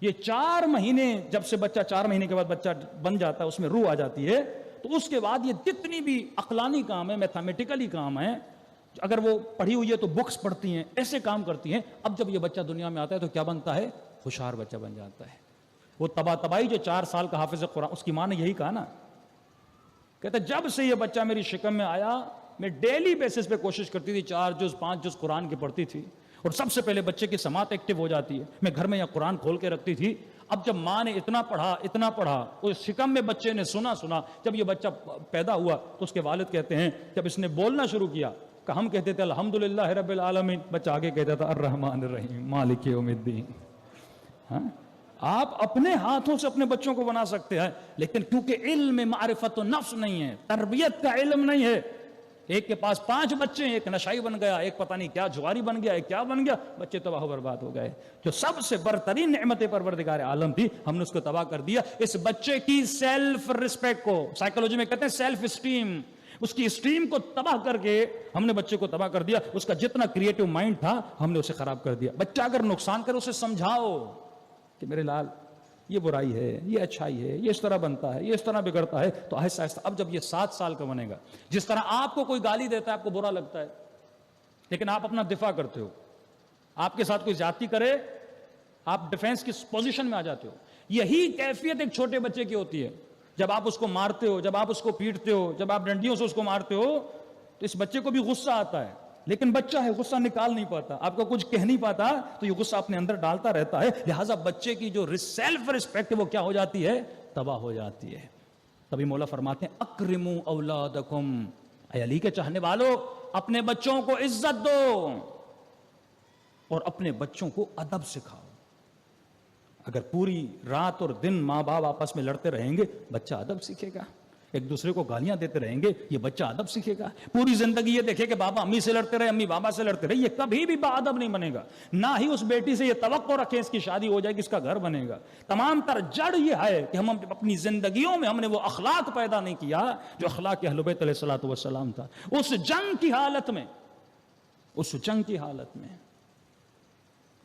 یہ 4 مہینے جب سے بچہ 4 مہینے کے بعد بچہ بن جاتا ہے، اس میں روح آ جاتی ہے، تو اس کے بعد یہ جتنی بھی عقلانی کام ہے، میتھمیٹیکلی کام ہے، اگر وہ پڑھی ہوئی ہے تو بکس پڑھتی ہیں، ایسے کام کرتی ہیں. اب جب یہ بچہ دنیا میں آتا ہے تو کیا بنتا ہے؟ ہوشیار بچہ بن جاتا ہے. وہ تباہی جو 4 سال کا حافظ قرآن، اس کی ماں نے یہی کہا نا، کہتے جب سے یہ بچہ میری شکم میں آیا میں ڈیلی بیسس پہ کوشش کرتی تھی 4 جز 5 جز قرآن کی پڑھتی تھی، اور سب سے پہلے بچے کی سماعت ایکٹیو ہو جاتی ہے. میں گھر میں یہ قرآن کھول کے رکھتی تھی. اب جب ماں نے اتنا پڑھا اس شکم میں بچے نے سنا، جب یہ بچہ پیدا ہوا تو اس کے والد کہتے ہیں جب اس نے بولنا شروع کیا کہ ہم کہتے تھے الحمدللہ رب العالمین، بچہ آگے کہتا تھا الرحمن الرحیم مالک یوم الدین. آپ اپنے ہاتھوں سے اپنے بچوں کو بنا سکتے ہیں، لیکن کیونکہ علم معرفت و نفس نہیں ہے، تربیت کا علم نہیں ہے، ایک کے پاس 5 بچے ہیں، ایک نشائی بن گیا، ایک پتہ نہیں کیا جواری بن گیا، ایک کیا بن گیا، بچے تباہ و برباد ہو گئے. جو سب سے برترین نعمت پروردگار عالم تھی ہم نے اس کو تباہ کر دیا. اس بچے کی سیلف رسپیکٹ کو سائیکالوجی میں کہتے ہیں سیلف اسٹیم، اس کی اسٹیم کو تباہ کر کے ہم نے بچے کو تباہ کر دیا. اس کا جتنا کریٹو مائنڈ تھا ہم نے اسے خراب کر دیا. بچہ اگر نقصان کرے اسے سمجھاؤ کہ میرے لال یہ برائی ہے، یہ اچھائی ہے، یہ اس طرح بنتا ہے، یہ اس طرح بگڑتا ہے. تو آہستہ آہستہ اب جب یہ 7 سال کا بنے گا، جس طرح آپ کو کوئی گالی دیتا ہے آپ کو برا لگتا ہے لیکن آپ اپنا دفاع کرتے ہو، آپ کے ساتھ کوئی زیادتی کرے آپ ڈیفینس کی پوزیشن میں آ جاتے ہو. یہی کیفیت ایک چھوٹے بچے کی ہوتی ہے. جب آپ اس کو مارتے ہو، جب آپ اس کو پیٹتے ہو، جب آپ ڈنڈیوں سے اس کو مارتے ہو تو اس بچے کو بھی غصہ آتا ہے، لیکن بچہ ہے غصہ نکال نہیں پاتا، آپ کو کچھ کہہ نہیں پاتا تو یہ غصہ اپنے اندر ڈالتا رہتا ہے. لہٰذا بچے کی جو سیلف رسپیکٹ ہے وہ کیا ہو جاتی ہے؟ تباہ ہو جاتی ہے. تبھی مولا فرماتے ہیں اکرموا اولادکم، اے علی کے چاہنے والو اپنے بچوں کو عزت دو اور اپنے بچوں کو ادب سکھاؤ. اگر پوری رات اور دن ماں باپ آپس میں لڑتے رہیں گے بچہ ادب سیکھے گا. ایک دوسرے کو گالیاں دیتے رہیں گے یہ بچہ ادب سیکھے گا. پوری زندگی یہ دیکھے کہ بابا امی سے لڑتے رہے، امی بابا سے لڑتے رہے، یہ کبھی بھی با ادب نہیں بنے گا. نہ ہی اس بیٹی سے یہ توقع رکھیں اس کی شادی ہو جائے گی، اس کا گھر بنے گا. تمام تر جڑ یہ ہے کہ ہم اپنی زندگیوں میں ہم نے وہ اخلاق پیدا نہیں کیا جو اخلاق اہل بیت علیہ الصلوۃ والسلام تھا. اس جنگ کی حالت میں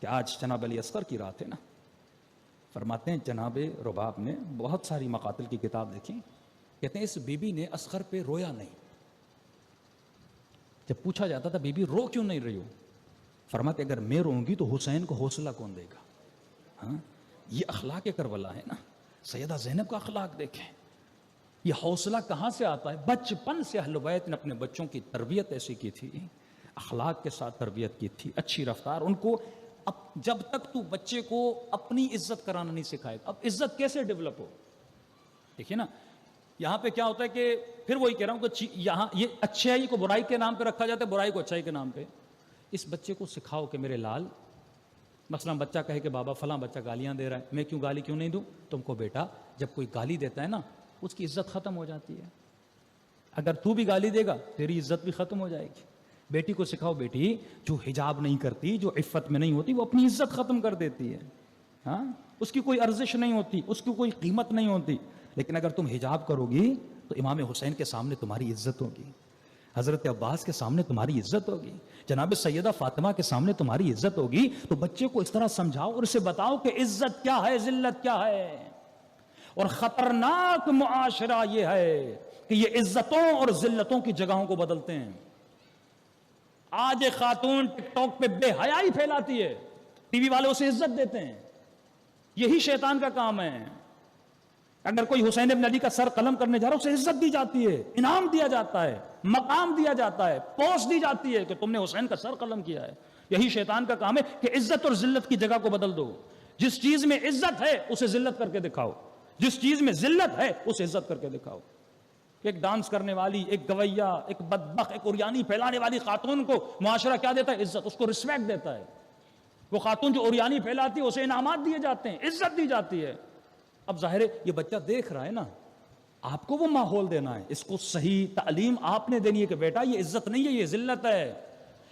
کہ آج جناب علی اصغر کی رات ہے نا، فرماتے ہیں جناب رباب نے بہت ساری مقاتل کی کتاب دیکھی، کہتے ہیں اس بی بی نے اصغر پہ رویا نہیں. جب پوچھا جاتا تھا بی بی رو کیوں نہیں رہی ہو، فرماتے اگر میں روؤں گی تو حسین کو حوصلہ کون دے گا. ہاں یہ اخلاق کربلا ہے نا. سیدہ زینب کا اخلاق دیکھیں، یہ حوصلہ کہاں سے آتا ہے؟ بچپن سے اہل بیت نے اپنے بچوں کی تربیت ایسی کی تھی، اخلاق کے ساتھ تربیت کی تھی، اچھی رفتار. ان کو اب جب تک تو بچے کو اپنی عزت کرانا نہیں سکھائے اب عزت کیسے ڈیولپ ہو؟ دیکھیے نا یہاں پہ کیا ہوتا ہے کہ پھر وہی کہہ رہا ہوں کہ یہاں یہ اچھائی کو برائی کے نام پہ رکھا جاتا ہے، برائی کو اچھائی کے نام پہ. اس بچے کو سکھاؤ کہ میرے لال، مثلا بچہ کہے کہ بابا فلاں بچہ گالیاں دے رہا ہے، میں کیوں گالی کیوں نہیں دوں؟ تم کو بیٹا جب کوئی گالی دیتا ہے نا اس کی عزت ختم ہو جاتی ہے. اگر تو بھی گالی دے گا تیری عزت بھی ختم ہو جائے گی. بیٹی کو سکھاؤ بیٹی جو حجاب نہیں کرتی، جو عفت میں نہیں ہوتی، وہ اپنی عزت ختم کر دیتی ہے. ہاں اس کی کوئی ارزش نہیں ہوتی، اس کی کوئی قیمت نہیں ہوتی. لیکن اگر تم حجاب کرو گی تو امام حسین کے سامنے تمہاری عزت ہوگی، حضرت عباس کے سامنے تمہاری عزت ہوگی، جناب سیدہ فاطمہ کے سامنے تمہاری عزت ہوگی. تو بچے کو اس طرح سمجھاؤ اور اسے بتاؤ کہ عزت کیا ہے، ذلت کیا ہے. اور خطرناک معاشرہ یہ ہے کہ یہ عزتوں اور ذلتوں کی جگہوں کو بدلتے ہیں. آج ایک خاتون ٹک ٹاک پہ بے حیائی پھیلاتی ہے، ٹی وی والے اسے عزت دیتے ہیں. یہی شیطان کا کام ہے. اگر کوئی حسین ابن علی کا سر قلم کرنے جا رہا ہے اسے عزت دی جاتی ہے، انعام دیا جاتا ہے، مقام دیا جاتا ہے، پوسٹ دی جاتی ہے کہ تم نے حسین کا سر قلم کیا ہے. یہی شیطان کا کام ہے کہ عزت اور ذلت کی جگہ کو بدل دو. جس چیز میں عزت ہے اسے ذلت کر کے دکھاؤ، جس چیز میں ذلت ہے اسے عزت کر کے دکھاؤ. ایک ڈانس کرنے والی، ایک گویا، ایک بدبخ، ایک اوریانی پھیلانے والی خاتون کو معاشرہ کیا دیتا ہے؟ عزت، اس کو رسپیکٹ دیتا ہے. وہ خاتون جو اوریانی پھیلاتی ہے اسے انعامات دیے جاتے ہیں، عزت دی جاتی ہے. اب ظاہر ہے یہ بچہ دیکھ رہا ہے نا، آپ کو وہ ماحول دینا ہے، اس کو صحیح تعلیم آپ نے دینی ہے کہ بیٹا یہ عزت نہیں ہے، یہ ذلت ہے،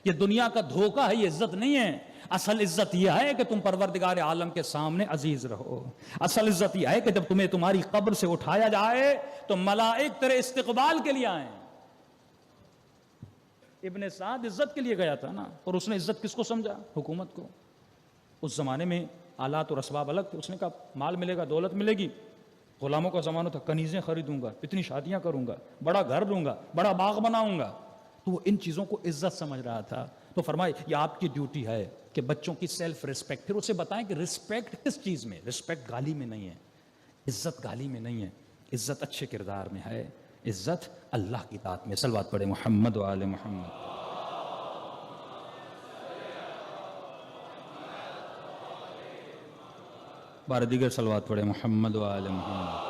یہ دنیا کا دھوکہ ہے، یہ عزت نہیں ہے. اصل عزت یہ ہے کہ تم پروردگار عالم کے سامنے عزیز رہو. اصل عزت یہ ہے کہ جب تمہیں تمہاری قبر سے اٹھایا جائے تو ملائک تیرے استقبال کے لیے آئیں. ابن سعد عزت کے لیے گیا تھا نا، اور اس نے عزت کس کو سمجھا؟ حکومت کو. اس زمانے میں آلات اور اسباب الگ تھے. اس نے کہا مال ملے گا، دولت ملے گی، غلاموں کا زمانہ تھا، کنیزیں خریدوں گا، اتنی شادیاں کروں گا، بڑا گھر لوں گا، بڑا باغ بناؤں گا. تو وہ ان چیزوں کو عزت سمجھ رہا تھا. تو فرمائے یہ آپ کی ڈیوٹی ہے کہ بچوں کی سیلف رسپیکٹ، پھر اسے بتائیں کہ رسپیکٹ کس چیز میں. رسپیکٹ گالی میں نہیں ہے، عزت گالی میں نہیں ہے، عزت اچھے کردار میں ہے، عزت اللہ کی اطاعت میں. صلوات پڑھے محمد و آل محمد. بار دیگر صلوات پڑھے محمد و آل محمد.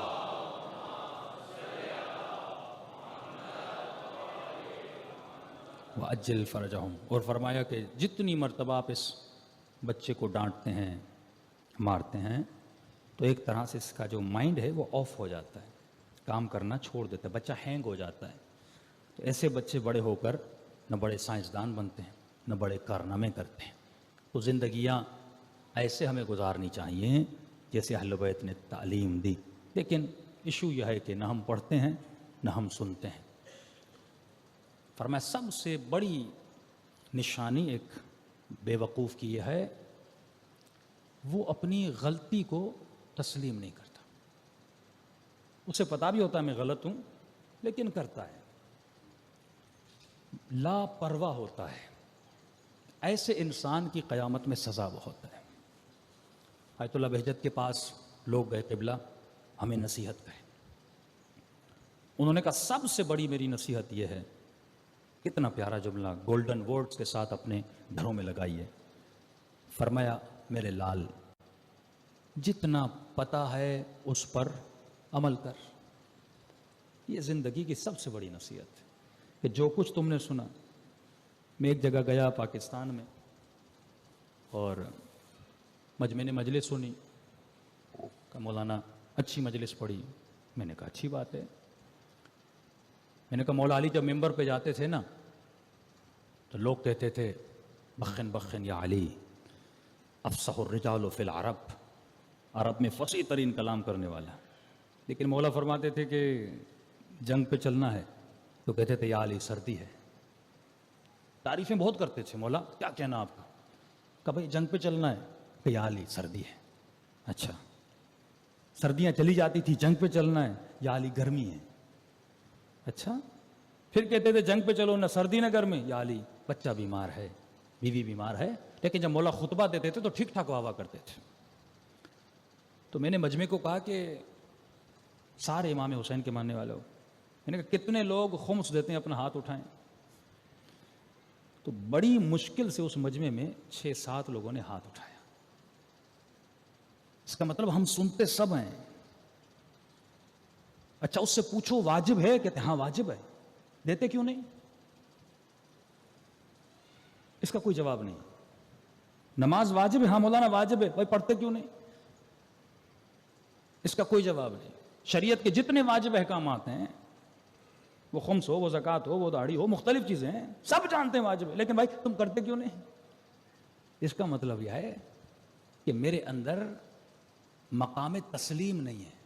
وَأَجِّلْ فَرَجَهُمْ. اور فرمایا کہ جتنی مرتبہ آپ اس بچے کو ڈانٹتے ہیں، مارتے ہیں، تو ایک طرح سے اس کا جو مائنڈ ہے وہ آف ہو جاتا ہے، کام کرنا چھوڑ دیتا ہے، بچہ ہینگ ہو جاتا ہے. تو ایسے بچے بڑے ہو کر نہ بڑے سائنسدان بنتے ہیں نہ بڑے کارنامے کرتے ہیں. تو زندگیاں ایسے ہمیں گزارنی چاہیے جیسے اہل بیت نے تعلیم دی. لیکن ایشو یہ ہے کہ نہ ہم پڑھتے ہیں نہ ہم سنتے ہیں. فرمایا سب سے بڑی نشانی ایک بے وقوف کی یہ ہے وہ اپنی غلطی کو تسلیم نہیں کرتا. اسے پتا بھی ہوتا ہے میں غلط ہوں لیکن کرتا ہے. لاپرواہ ہوتا ہے. ایسے انسان کی قیامت میں سزا بہت ہے. آیت اللہ بہجت کے پاس لوگ گئے قبلہ ہمیں نصیحت کریں. انہوں نے کہا سب سے بڑی میری نصیحت یہ ہے. کتنا پیارا جملہ گولڈن ورڈز کے ساتھ اپنے گھروں میں لگائیے. فرمایا میرے لال جتنا پتا ہے اس پر عمل کر. یہ زندگی کی سب سے بڑی نصیحت ہے کہ جو کچھ تم نے سنا. میں ایک جگہ گیا پاکستان میں اور مجمع نے مجلس سنی کہ مولانا اچھی مجلس پڑھی. میں نے کہا اچھی بات ہے. میں نے کہا مولا علی جب ممبر پہ جاتے تھے نا تو لوگ کہتے تھے بخن بخن یا علی افصح الرجال فی العرب. عرب میں فصیح ترین کلام کرنے والا. لیکن مولا فرماتے تھے کہ جنگ پہ چلنا ہے تو کہتے تھے یا علی سردی ہے. تعریفیں بہت کرتے تھے. مولا کیا کہنا آپ کا؟ کہ بھائی جنگ پہ چلنا ہے کہ یا علی سردی ہے. اچھا سردیاں چلی جاتی تھی جنگ پہ چلنا ہے یا علی گرمی ہے. اچھا پھر کہتے تھے جنگ پہ چلو نہ سردی نہ گرمی یا علی بچہ بیمار ہے بیوی بیمار ہے. لیکن جب مولا خطبہ دیتے تھے تو ٹھیک ٹھاک واہ کرتے تھے. تو میں نے مجمع کو کہا کہ سارے امام حسین کے ماننے والے ہو. میں نے کہا کتنے لوگ خمس دیتے ہیں اپنا ہاتھ اٹھائیں. تو بڑی مشکل سے اس مجمع میں 6-7 لوگوں نے ہاتھ اٹھایا. اس کا مطلب ہم سنتے سب ہیں. اچھا اس سے پوچھو واجب ہے؟ کہتے ہاں واجب ہے. دیتے کیوں نہیں؟ اس کا کوئی جواب نہیں. نماز واجب ہے؟ ہاں مولانا واجب ہے. بھائی پڑھتے کیوں نہیں؟ اس کا کوئی جواب نہیں. شریعت کے جتنے واجب احکامات ہیں وہ خمس ہو وہ زکوٰۃ ہو وہ داڑھی ہو مختلف چیزیں ہیں سب جانتے ہیں واجب ہے. لیکن بھائی تم کرتے کیوں نہیں؟ اس کا مطلب یہ ہے کہ میرے اندر مقام تسلیم نہیں ہے.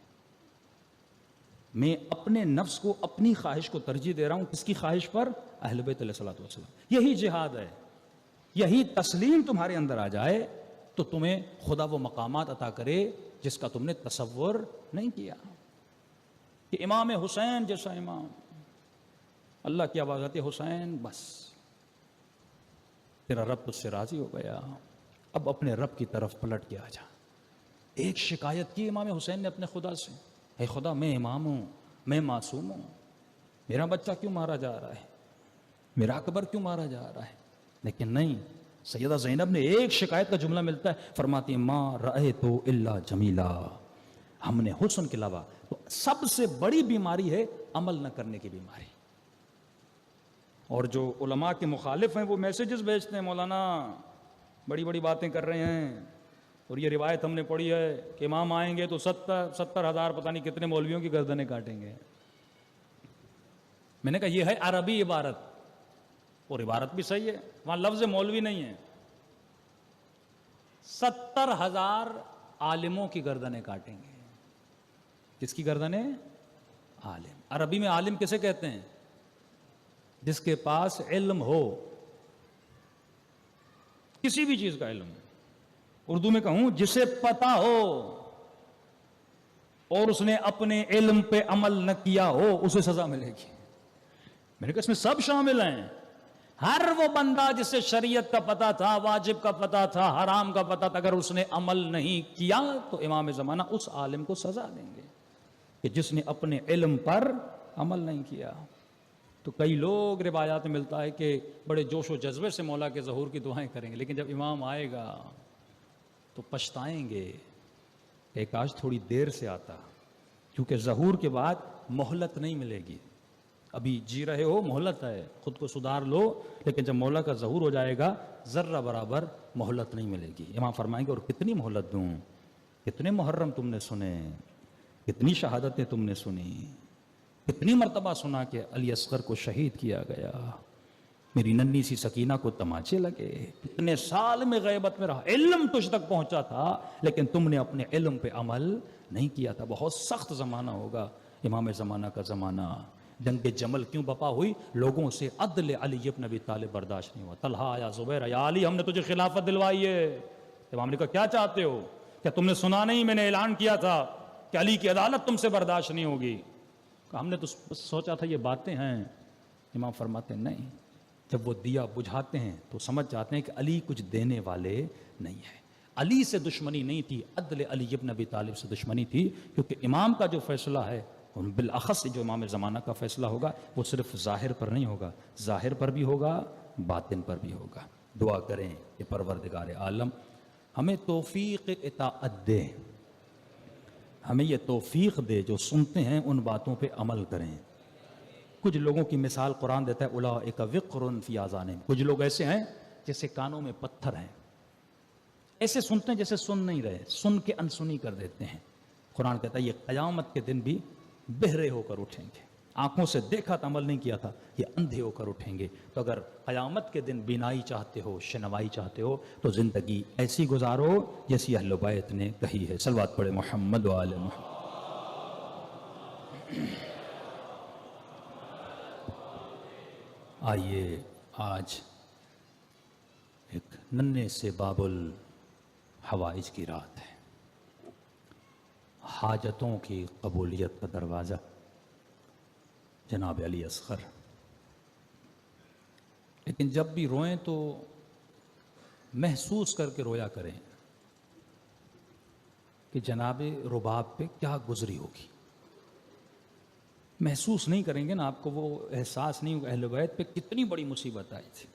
میں اپنے نفس کو اپنی خواہش کو ترجیح دے رہا ہوں. کس کی خواہش پر؟ اہل بیت علیہ الصلوۃ والسلام. یہی جہاد ہے. یہی تسلیم تمہارے اندر آ جائے تو تمہیں خدا وہ مقامات عطا کرے جس کا تم نے تصور نہیں کیا. کہ امام حسین جیسا امام اللہ کی آواز آتی ہے حسین بس تیرا رب تجھ سے راضی ہو گیا. اب اپنے رب کی طرف پلٹ کے آ جا. ایک شکایت کی امام حسین نے اپنے خدا سے اے خدا میں امام ہوں میں معصوم ہوں میرا بچہ کیوں مارا جا رہا ہے میرا اکبر کیوں مارا جا رہا ہے. لیکن نہیں سیدہ زینب نے ایک شکایت کا جملہ ملتا ہے فرماتی ہیں ما رأیت الا جمیلا. ہم نے حسن کے علاوہ تو سب سے بڑی بیماری ہے عمل نہ کرنے کی بیماری. اور جو علماء کے مخالف ہیں وہ میسیجز بھیجتے ہیں مولانا بڑی بڑی باتیں کر رہے ہیں اور یہ روایت ہم نے پڑھی ہے کہ امام آئیں گے تو 70,000 پتہ نہیں کتنے مولویوں کی گردنیں کاٹیں گے. میں نے کہا یہ ہے عربی عبارت اور عبارت بھی صحیح ہے وہاں لفظ مولوی نہیں ہے. 70,000 عالموں کی گردنیں کاٹیں گے. کس کی گردنیں؟ عالم. عربی میں عالم کسے کہتے ہیں؟ جس کے پاس علم ہو کسی بھی چیز کا علم. اردو میں کہوں جسے پتا ہو اور اس نے اپنے علم پہ عمل نہ کیا ہو اسے سزا ملے گی. میں نے کہا اس میں سب شامل ہیں. ہر وہ بندہ جسے شریعت کا پتا تھا واجب کا پتا تھا حرام کا پتا تھا اگر اس نے عمل نہیں کیا تو امام زمانہ اس عالم کو سزا دیں گے کہ جس نے اپنے علم پر عمل نہیں کیا. تو کئی لوگ روایات میں ملتا ہے کہ بڑے جوش و جذبے سے مولا کے ظہور کی دعائیں کریں گے لیکن جب امام آئے گا تو پچھتائیں گے کہ کاش تھوڑی دیر سے آتا کیونکہ ظہور کے بعد مہلت نہیں ملے گی. ابھی جی رہے ہو مہلت ہے خود کو سدھار لو لیکن جب مولا کا ظہور ہو جائے گا ذرہ برابر مہلت نہیں ملے گی. امام فرمائیں گے اور کتنی مہلت دوں کتنے محرم تم نے سنے کتنی شہادتیں تم نے سنی کتنی مرتبہ سنا کہ علی اصغر کو شہید کیا گیا، میری ننھی سی سکینہ کو تماچے لگے، اتنے سال میں غیبت میں رہا، علم تجھ تک پہنچا تھا لیکن تم نے اپنے علم پہ عمل نہیں کیا تھا۔ بہت سخت زمانہ ہوگا امام زمانہ کا زمانہ۔ جنگ جمل کیوں بپا ہوئی؟ لوگوں سے عدل علی ابن ابی طالب برداشت نہیں ہوا۔ طلحہ یا زبیر یا علی، ہم نے تجھے خلافت دلوائی ہے۔ امام نے کہا کیا چاہتے ہو؟ کیا تم نے سنا نہیں میں نے اعلان کیا تھا کہ علی کی عدالت تم سے برداشت نہیں ہوگی؟ ہم نے تو سوچا تھا یہ باتیں ہیں۔ امام فرماتے ہیں نہیں، جب وہ دیا بجھاتے ہیں تو سمجھ جاتے ہیں کہ علی کچھ دینے والے نہیں ہیں۔ علی سے دشمنی نہیں تھی، عدل علی ابن ابی طالب سے دشمنی تھی، کیونکہ امام کا جو فیصلہ ہے، بالاخص جو امام زمانہ کا فیصلہ ہوگا، وہ صرف ظاہر پر نہیں ہوگا، ظاہر پر بھی ہوگا، باطن پر بھی ہوگا۔ دعا کریں کہ پروردگار عالم ہمیں توفیق اطاعت دے، ہمیں یہ توفیق دے جو سنتے ہیں ان باتوں پہ عمل کریں۔ کچھ لوگوں کی مثال قرآن دیتا ہے، اولئک وقر فی آذانہم، کچھ لوگ ایسے ہیں جیسے کانوں میں پتھر ہیں، ایسے سنتے ہیں جیسے سن نہیں رہے، سن کے انسنی کر دیتے ہیں۔ قرآن کہتا ہے یہ قیامت کے دن بھی بہرے ہو کر اٹھیں گے، آنکھوں سے دیکھا تھا عمل نہیں کیا تھا، یہ اندھے ہو کر اٹھیں گے۔ تو اگر قیامت کے دن بینائی چاہتے ہو، شنوائی چاہتے ہو، تو زندگی ایسی گزارو جیسی اہل بیت نے کہی ہے۔ صلوات پڑھے محمد و آل محمد۔ آئیے آج ایک ننھے سے باب الحوائج کی رات ہے، حاجتوں کی قبولیت کا دروازہ جناب علی اصغر۔ لیکن جب بھی روئیں تو محسوس کر کے رویا کریں کہ جناب رباب پہ کیا گزری ہوگی۔ محسوس نہیں کریں گے نا، آپ کو وہ احساس نہیں ہوگا اہل بیت پہ کتنی بڑی مصیبت آئی تھی۔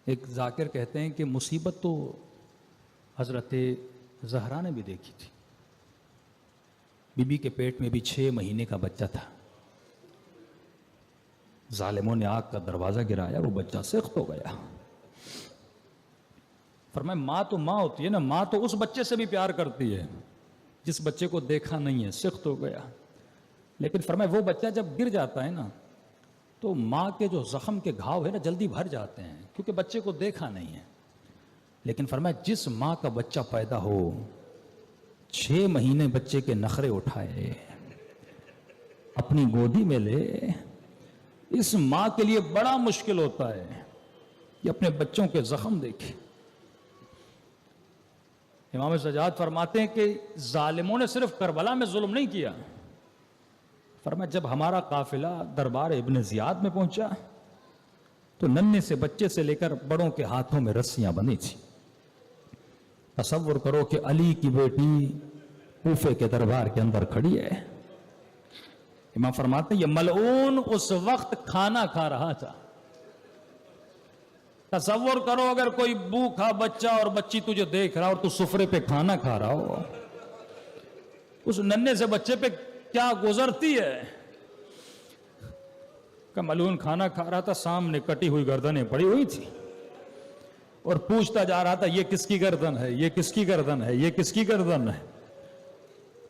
ایک ذاکر کہتے ہیں کہ مصیبت تو حضرت زہرا نے بھی دیکھی تھی، بی بی کے پیٹ میں بھی 6 مہینے کا بچہ تھا، ظالموں نے آگ کا دروازہ گرایا، وہ بچہ سخت ہو گیا۔ فرمایا ماں تو ماں ہوتی ہے نا، ماں تو اس بچے سے بھی پیار کرتی ہے جس بچے کو دیکھا نہیں ہے، سخت ہو گیا۔ لیکن فرمایا وہ بچہ جب گر جاتا ہے نا تو ماں کے جو زخم کے گھاؤ ہے نا جلدی بھر جاتے ہیں، کیونکہ بچے کو دیکھا نہیں ہے۔ لیکن فرمایا جس ماں کا بچہ پیدا ہو، 6 مہینے بچے کے نخرے اٹھائے، اپنی گودی میں لے، اس ماں کے لیے بڑا مشکل ہوتا ہے کہ اپنے بچوں کے زخم دیکھے۔ امام سجاد فرماتے ہیں کہ ظالموں نے صرف کربلا میں ظلم نہیں کیا، فرمایا جب ہمارا قافلہ دربار ابن زیاد میں پہنچا تو ننھے سے بچے سے لے کر بڑوں کے ہاتھوں میں رسیاں بندھی تھی۔ تصور کرو کہ علی کی بیٹی کوفے کے دربار کے اندر کھڑی ہے۔ امام فرماتے ہیں یہ ملعون اس وقت کھانا کھا رہا تھا۔ تصور کرو اگر کوئی بھوکھا بچہ اور بچی تجھے دیکھ رہا اور تو سفرے پہ کھانا کھا رہا ہو، اس ننھے سے بچے پہ کیا گزرتی ہے۔ کہ ملعون کھانا کھا رہا تھا، سامنے کٹی ہوئی گردنیں پڑی ہوئی تھی اور پوچھتا جا رہا تھا یہ کس کی گردن ہے، یہ کس کی گردن ہے، یہ کس کی گردن ہے۔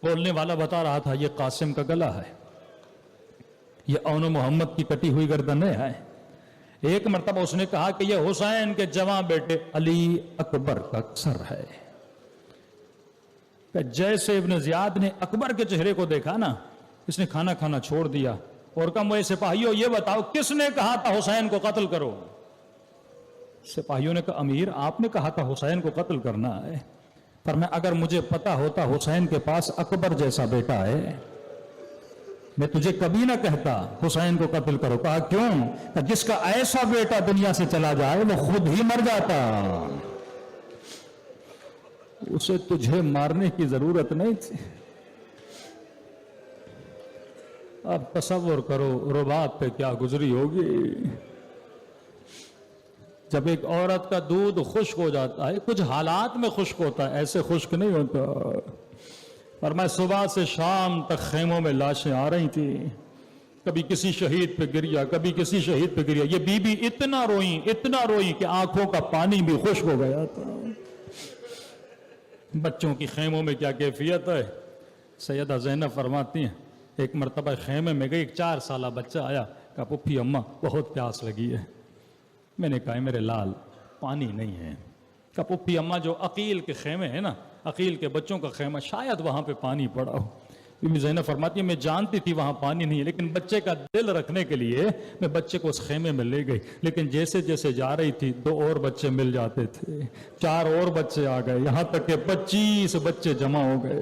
بولنے والا بتا رہا تھا یہ قاسم کا گلا ہے، یہ اون محمد کی کٹی ہوئی گردنیں ہیں۔ ایک مرتبہ اس نے کہا کہ یہ حسین کے جواں بیٹے علی اکبر کا سر ہے۔ کہ جیسے ابن زیاد نے اکبر کے چہرے کو دیکھا نا، اس نے کھانا کھانا چھوڑ دیا اور کہا مجھے سپاہیوں یہ بتاؤ کس نے کہا تھا حسین کو قتل کرو۔ سپاہیوں نے کہا امیر آپ نے کہا تھا حسین کو قتل کرنا ہے۔ فرمایا اگر مجھے پتا ہوتا حسین کے پاس اکبر جیسا بیٹا ہے میں تجھے کبھی نہ کہتا حسین کو قتل کرو۔ کہا کیوں؟ کہ جس کا ایسا بیٹا دنیا سے چلا جائے وہ خود ہی مر جاتا، اسے تجھے مارنے کی ضرورت نہیں تھی۔ اب تصور کرو رباب پہ کیا گزری ہوگی جب ایک عورت کا دودھ خشک ہو جاتا ہے۔ کچھ حالات میں خشک ہوتا ہے، ایسے خشک نہیں ہوتا۔ اور میں صبح سے شام تک خیموں میں لاشیں آ رہی تھی، کبھی کسی شہید پہ گریا، کبھی کسی شہید پہ گریا۔ یہ بی بی اتنا روئی کہ آنکھوں کا پانی بھی خشک ہو گیا تھا۔ بچوں کی خیموں میں کیا کیفیت ہے؟ سیدہ زینب فرماتی ہیں ایک مرتبہ خیمے میں گئی، ایک 4 سالہ بچہ آیا، کہا پھپھی اماں بہت پیاس لگی ہے۔ میں نے کہا میرے لال پانی نہیں ہے۔ کہا پھپھی اماں جو عقیل کے خیمے ہیں نا، عقیل کے بچوں کا خیمہ، شاید وہاں پہ پانی پڑا ہو۔ بی زینب فرماتی ہے میں جانتی تھی وہاں پانی نہیں ہے، لیکن بچے کا دل رکھنے کے لیے میں بچے کو اس خیمے میں لے گئی، لیکن جیسے جیسے جا رہی تھی 2 اور بچے مل جاتے تھے، 4 اور بچے آ گئے، یہاں تک کہ 25 بچے جمع ہو گئے۔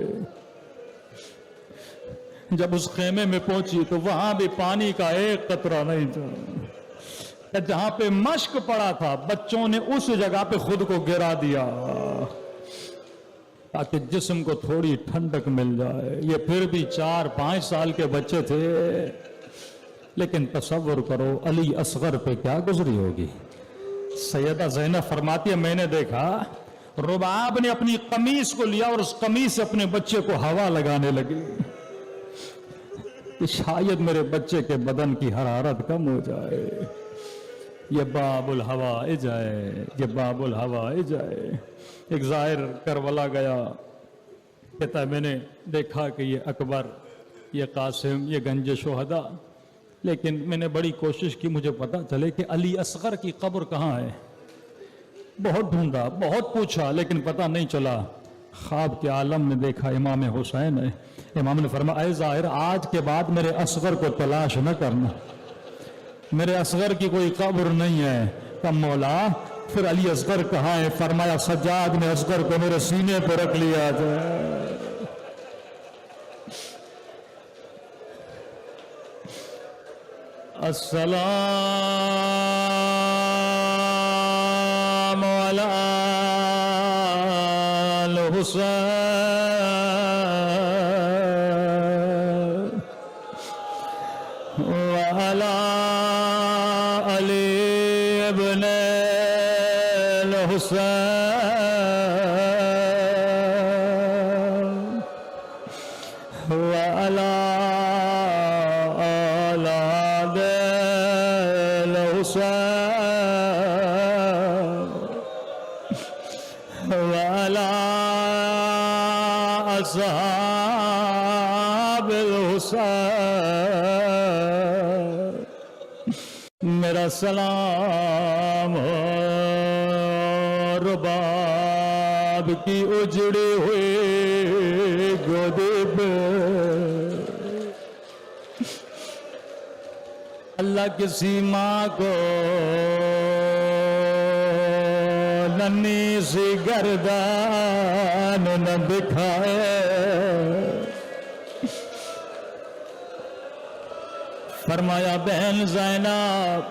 جب اس خیمے میں پہنچی تو وہاں بھی پانی کا ایک قطرہ نہیں تھا۔ جہاں پہ مشک پڑا تھا بچوں نے اس جگہ پہ خود کو گرا دیا تاکہ جسم کو تھوڑی ٹھنڈک مل جائے۔ یہ پھر بھی 4-5 سال کے بچے تھے، لیکن تصور کرو علی اصغر پہ کیا گزری ہوگی۔ سیدہ زینب فرماتی ہے میں نے دیکھا رباب نے اپنی قمیص کو لیا اور اس قمیص سے اپنے بچے کو ہوا لگانے لگی کہ شاید میرے بچے کے بدن کی حرارت کم ہو جائے۔ یہ باب الہوا جائے، یہ باب الہوا جائے۔ ایک ظاہر کربلا گیا، کہتا ہے میں نے دیکھا کہ یہ اکبر، یہ قاسم، یہ گنج شہداء، لیکن میں نے بڑی کوشش کی مجھے پتا چلے کہ علی اصغر کی قبر کہاں ہے۔ بہت ڈھونڈا، بہت پوچھا، لیکن پتا نہیں چلا۔ خواب کے عالم میں دیکھا امام حسین ہے۔ امام نے فرمایا اے ظاہر آج کے بعد میرے اصغر کو تلاش نہ کرنا، میرے اصغر کی کوئی قبر نہیں ہے۔ کہ مولا پھر علی اصغر کہاں ہے؟ فرمایا سجاد نے اصغر کو میرے سینے پہ رکھ لیا جائے۔ السلام علی الحسین وعلی علی ابن الحسین وعلی اولاد الحسین وعلی اصحاب الحسین۔ میرا سلام ہو رباب کی اجڑی ہوئی گودی پہ، اللہ کسی ماں کو ننھی سی گردان نہ دکھائے۔ فرمایا بہن زینب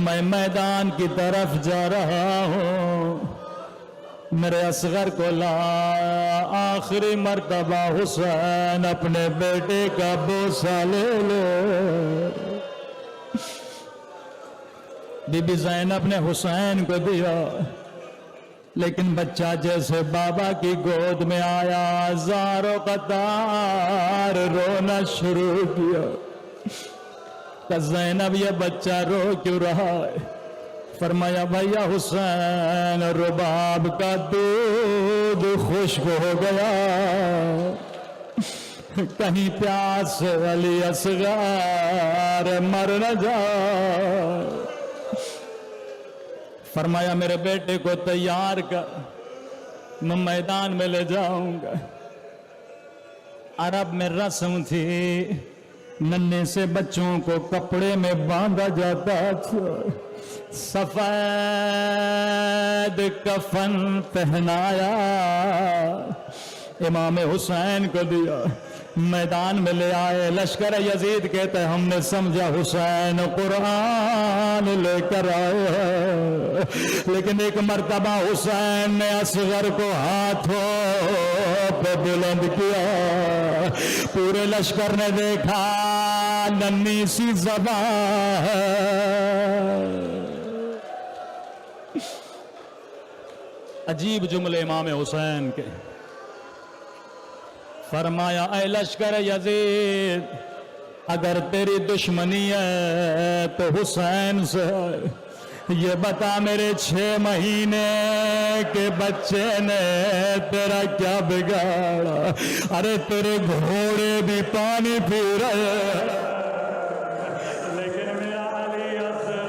میں میدان کی طرف جا رہا ہوں، میرے اصغر کو لا، آخری مرتبہ حسین اپنے بیٹے کا بوسہ لے لو۔ بی بی زینب نے حسین کو دیا، لیکن بچہ جیسے بابا کی گود میں آیا زار و قطار رونا شروع کیا۔ کہ زینب یہ بچہ رو کیوں رہا ہے؟ فرمایا بھیا حسین رباب کا دودھ خشک ہو گیا، کہیں پیاس سے علی اصغر مر نہ جائے۔ فرمایا میرے بیٹے کو تیار کر، میں میدان میں لے جاؤں گا۔ عرب میں رسم تھی ننھے سے بچوں کو کپڑے میں باندھا جاتا تھا، سفید کفن پہنایا، امام حسین کو دیا، میدان میں لے آئے۔ لشکر یزید کہتے ہیں ہم نے سمجھا حسین قرآن لے کر آئے، لیکن ایک مرتبہ حسین نے اصغر کو ہاتھوں پہ بلند کیا، پورے لشکر نے دیکھا ننھی سی زبان ہے۔ عجیب جملے امام حسین کے۔ فرمایا اے لشکر یزید اگر تیری دشمنی ہے تو حسین سے ہے، یہ بتا میرے 6 مہینے کے بچے نے تیرا کیا بگاڑا؟ ارے تیرے گھوڑے بھی پانی پی رہے ہیں، لیکن میرا علی اصغر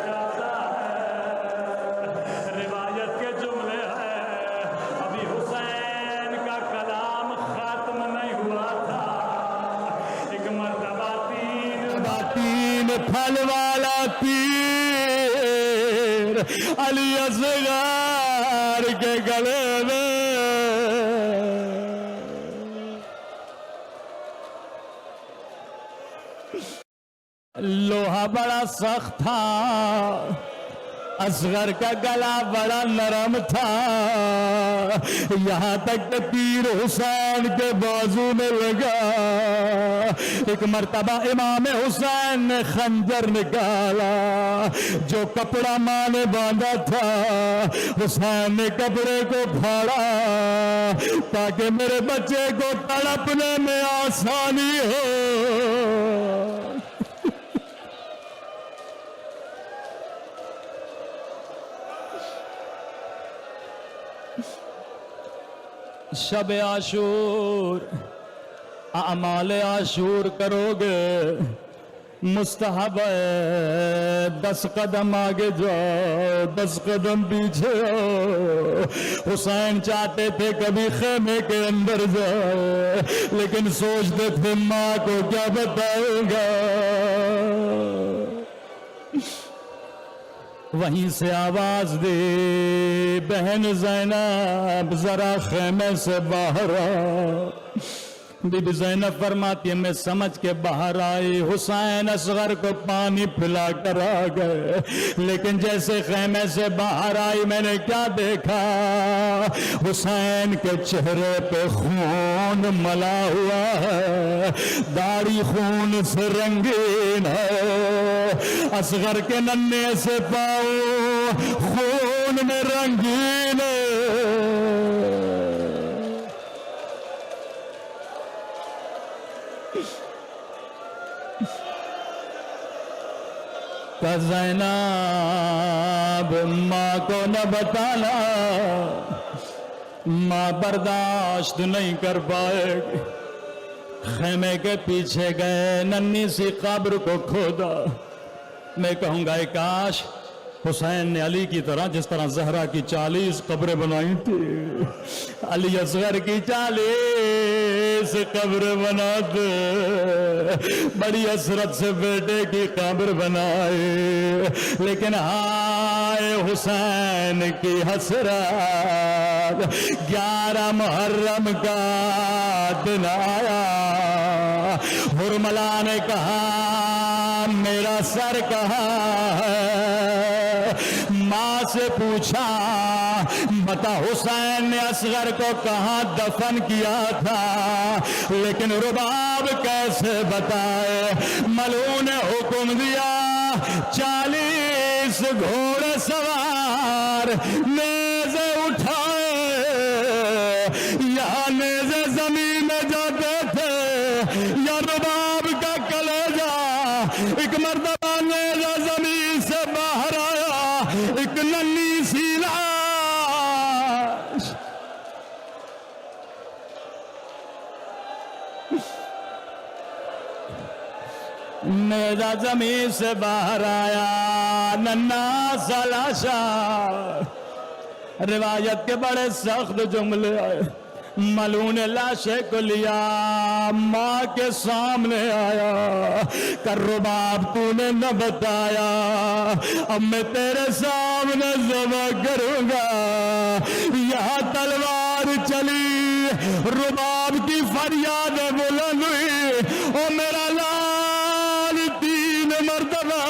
کہتا ہے، روایت کے جملے ہیں، ابھی حسین کا کلام ختم نہیں ہوا تھا، ایک مرتبہ 3 پھل والا تیر علی اصغر کے گلے میں، لوہا بڑا سخت تھا، اصغر کا گلا بڑا نرم تھا، یہاں تک کہ تیر حسین کے بازو میں لگا۔ ایک مرتبہ امام حسین نے خنجر نکالا، جو کپڑا ماں نے باندھا تھا، حسین نے کپڑے کو پھاڑا تاکہ میرے بچے کو تڑپنے میں آسانی ہو۔ شب عاشور، اعمال عاشور کرو گے، مستحب ہے 10 قدم آگے جاؤ 10 قدم پیچھے آؤ۔ حسین چاہتے تھے کبھی خیمے کے اندر جائے، لیکن سوچتے تھے ماں کو کیا بتائے گا۔ وہیں سے آواز دی، بہن زینب ذرا خیمے سے باہر آ۔ بی بی زینب فرماتی ہے میں سمجھ کے باہر آئی، حسین اصغر کو پانی پلا کر آ گئے، لیکن جیسے خیمے سے باہر آئی میں نے کیا دیکھا؟ حسین کے چہرے پہ خون ملا ہوا ہے، داڑھی خون سے رنگین ہے، اصغر کے ننھے سے پاؤں خون میں رنگین ہے۔ کہ زینب ماں کو نہ بتانا، ماں برداشت نہیں کر پائے گی۔ خیمے کے پیچھے گئے، ننھی سی قبر کو کھودا۔ میں کہوں گا کاش حسین نے علی کی طرح، جس طرح زہرا کی 40 قبریں بنائی تھی، علی اصغر کی 40 قبر بنا دے، بڑی حسرت سے بیٹے کی قبر بنائے، لیکن ہائے حسین کی حسرت۔ 11 محرم کا دن آیا، حرملا نے کہا میرا سر کہاں ہے؟ ماں سے پوچھا بتا حسین نے اصغر کو کہاں دفن کیا تھا، لیکن رباب کیسے بتائے؟ ملعون نے حکم دیا 40 گھوڑے سوار نیزے اٹھائے، یہاں نیزے زمین میں جاتے تھے یا رباب کا کلیجہ۔ ایک مرتبہ نیزہ زمین سے باہر آیا، ایک ننھی سی لاش۔ نیزہ زمین سے باہر آیا، ننھا سا لاشا۔ روایت کے بڑے سخت جملے آئے۔ ملعون نے لاشے کو لیا، ماں کے سامنے آیا، کہ رباب تو نے نہ بتایا، اب میں تیرے سامنے ذبح کروں گا۔ یہاں تلوار چلی، رباب کی فریاد بلند ہوئی، او میرا لال 3 مرتبہ،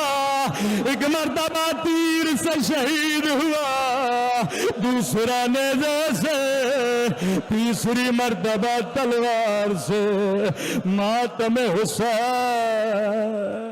ایک مرتبہ تیر سے شہید ہوا، دوسرا نیزے سے، تیسری مرتبہ تلوار سے۔ ماتم حسین۔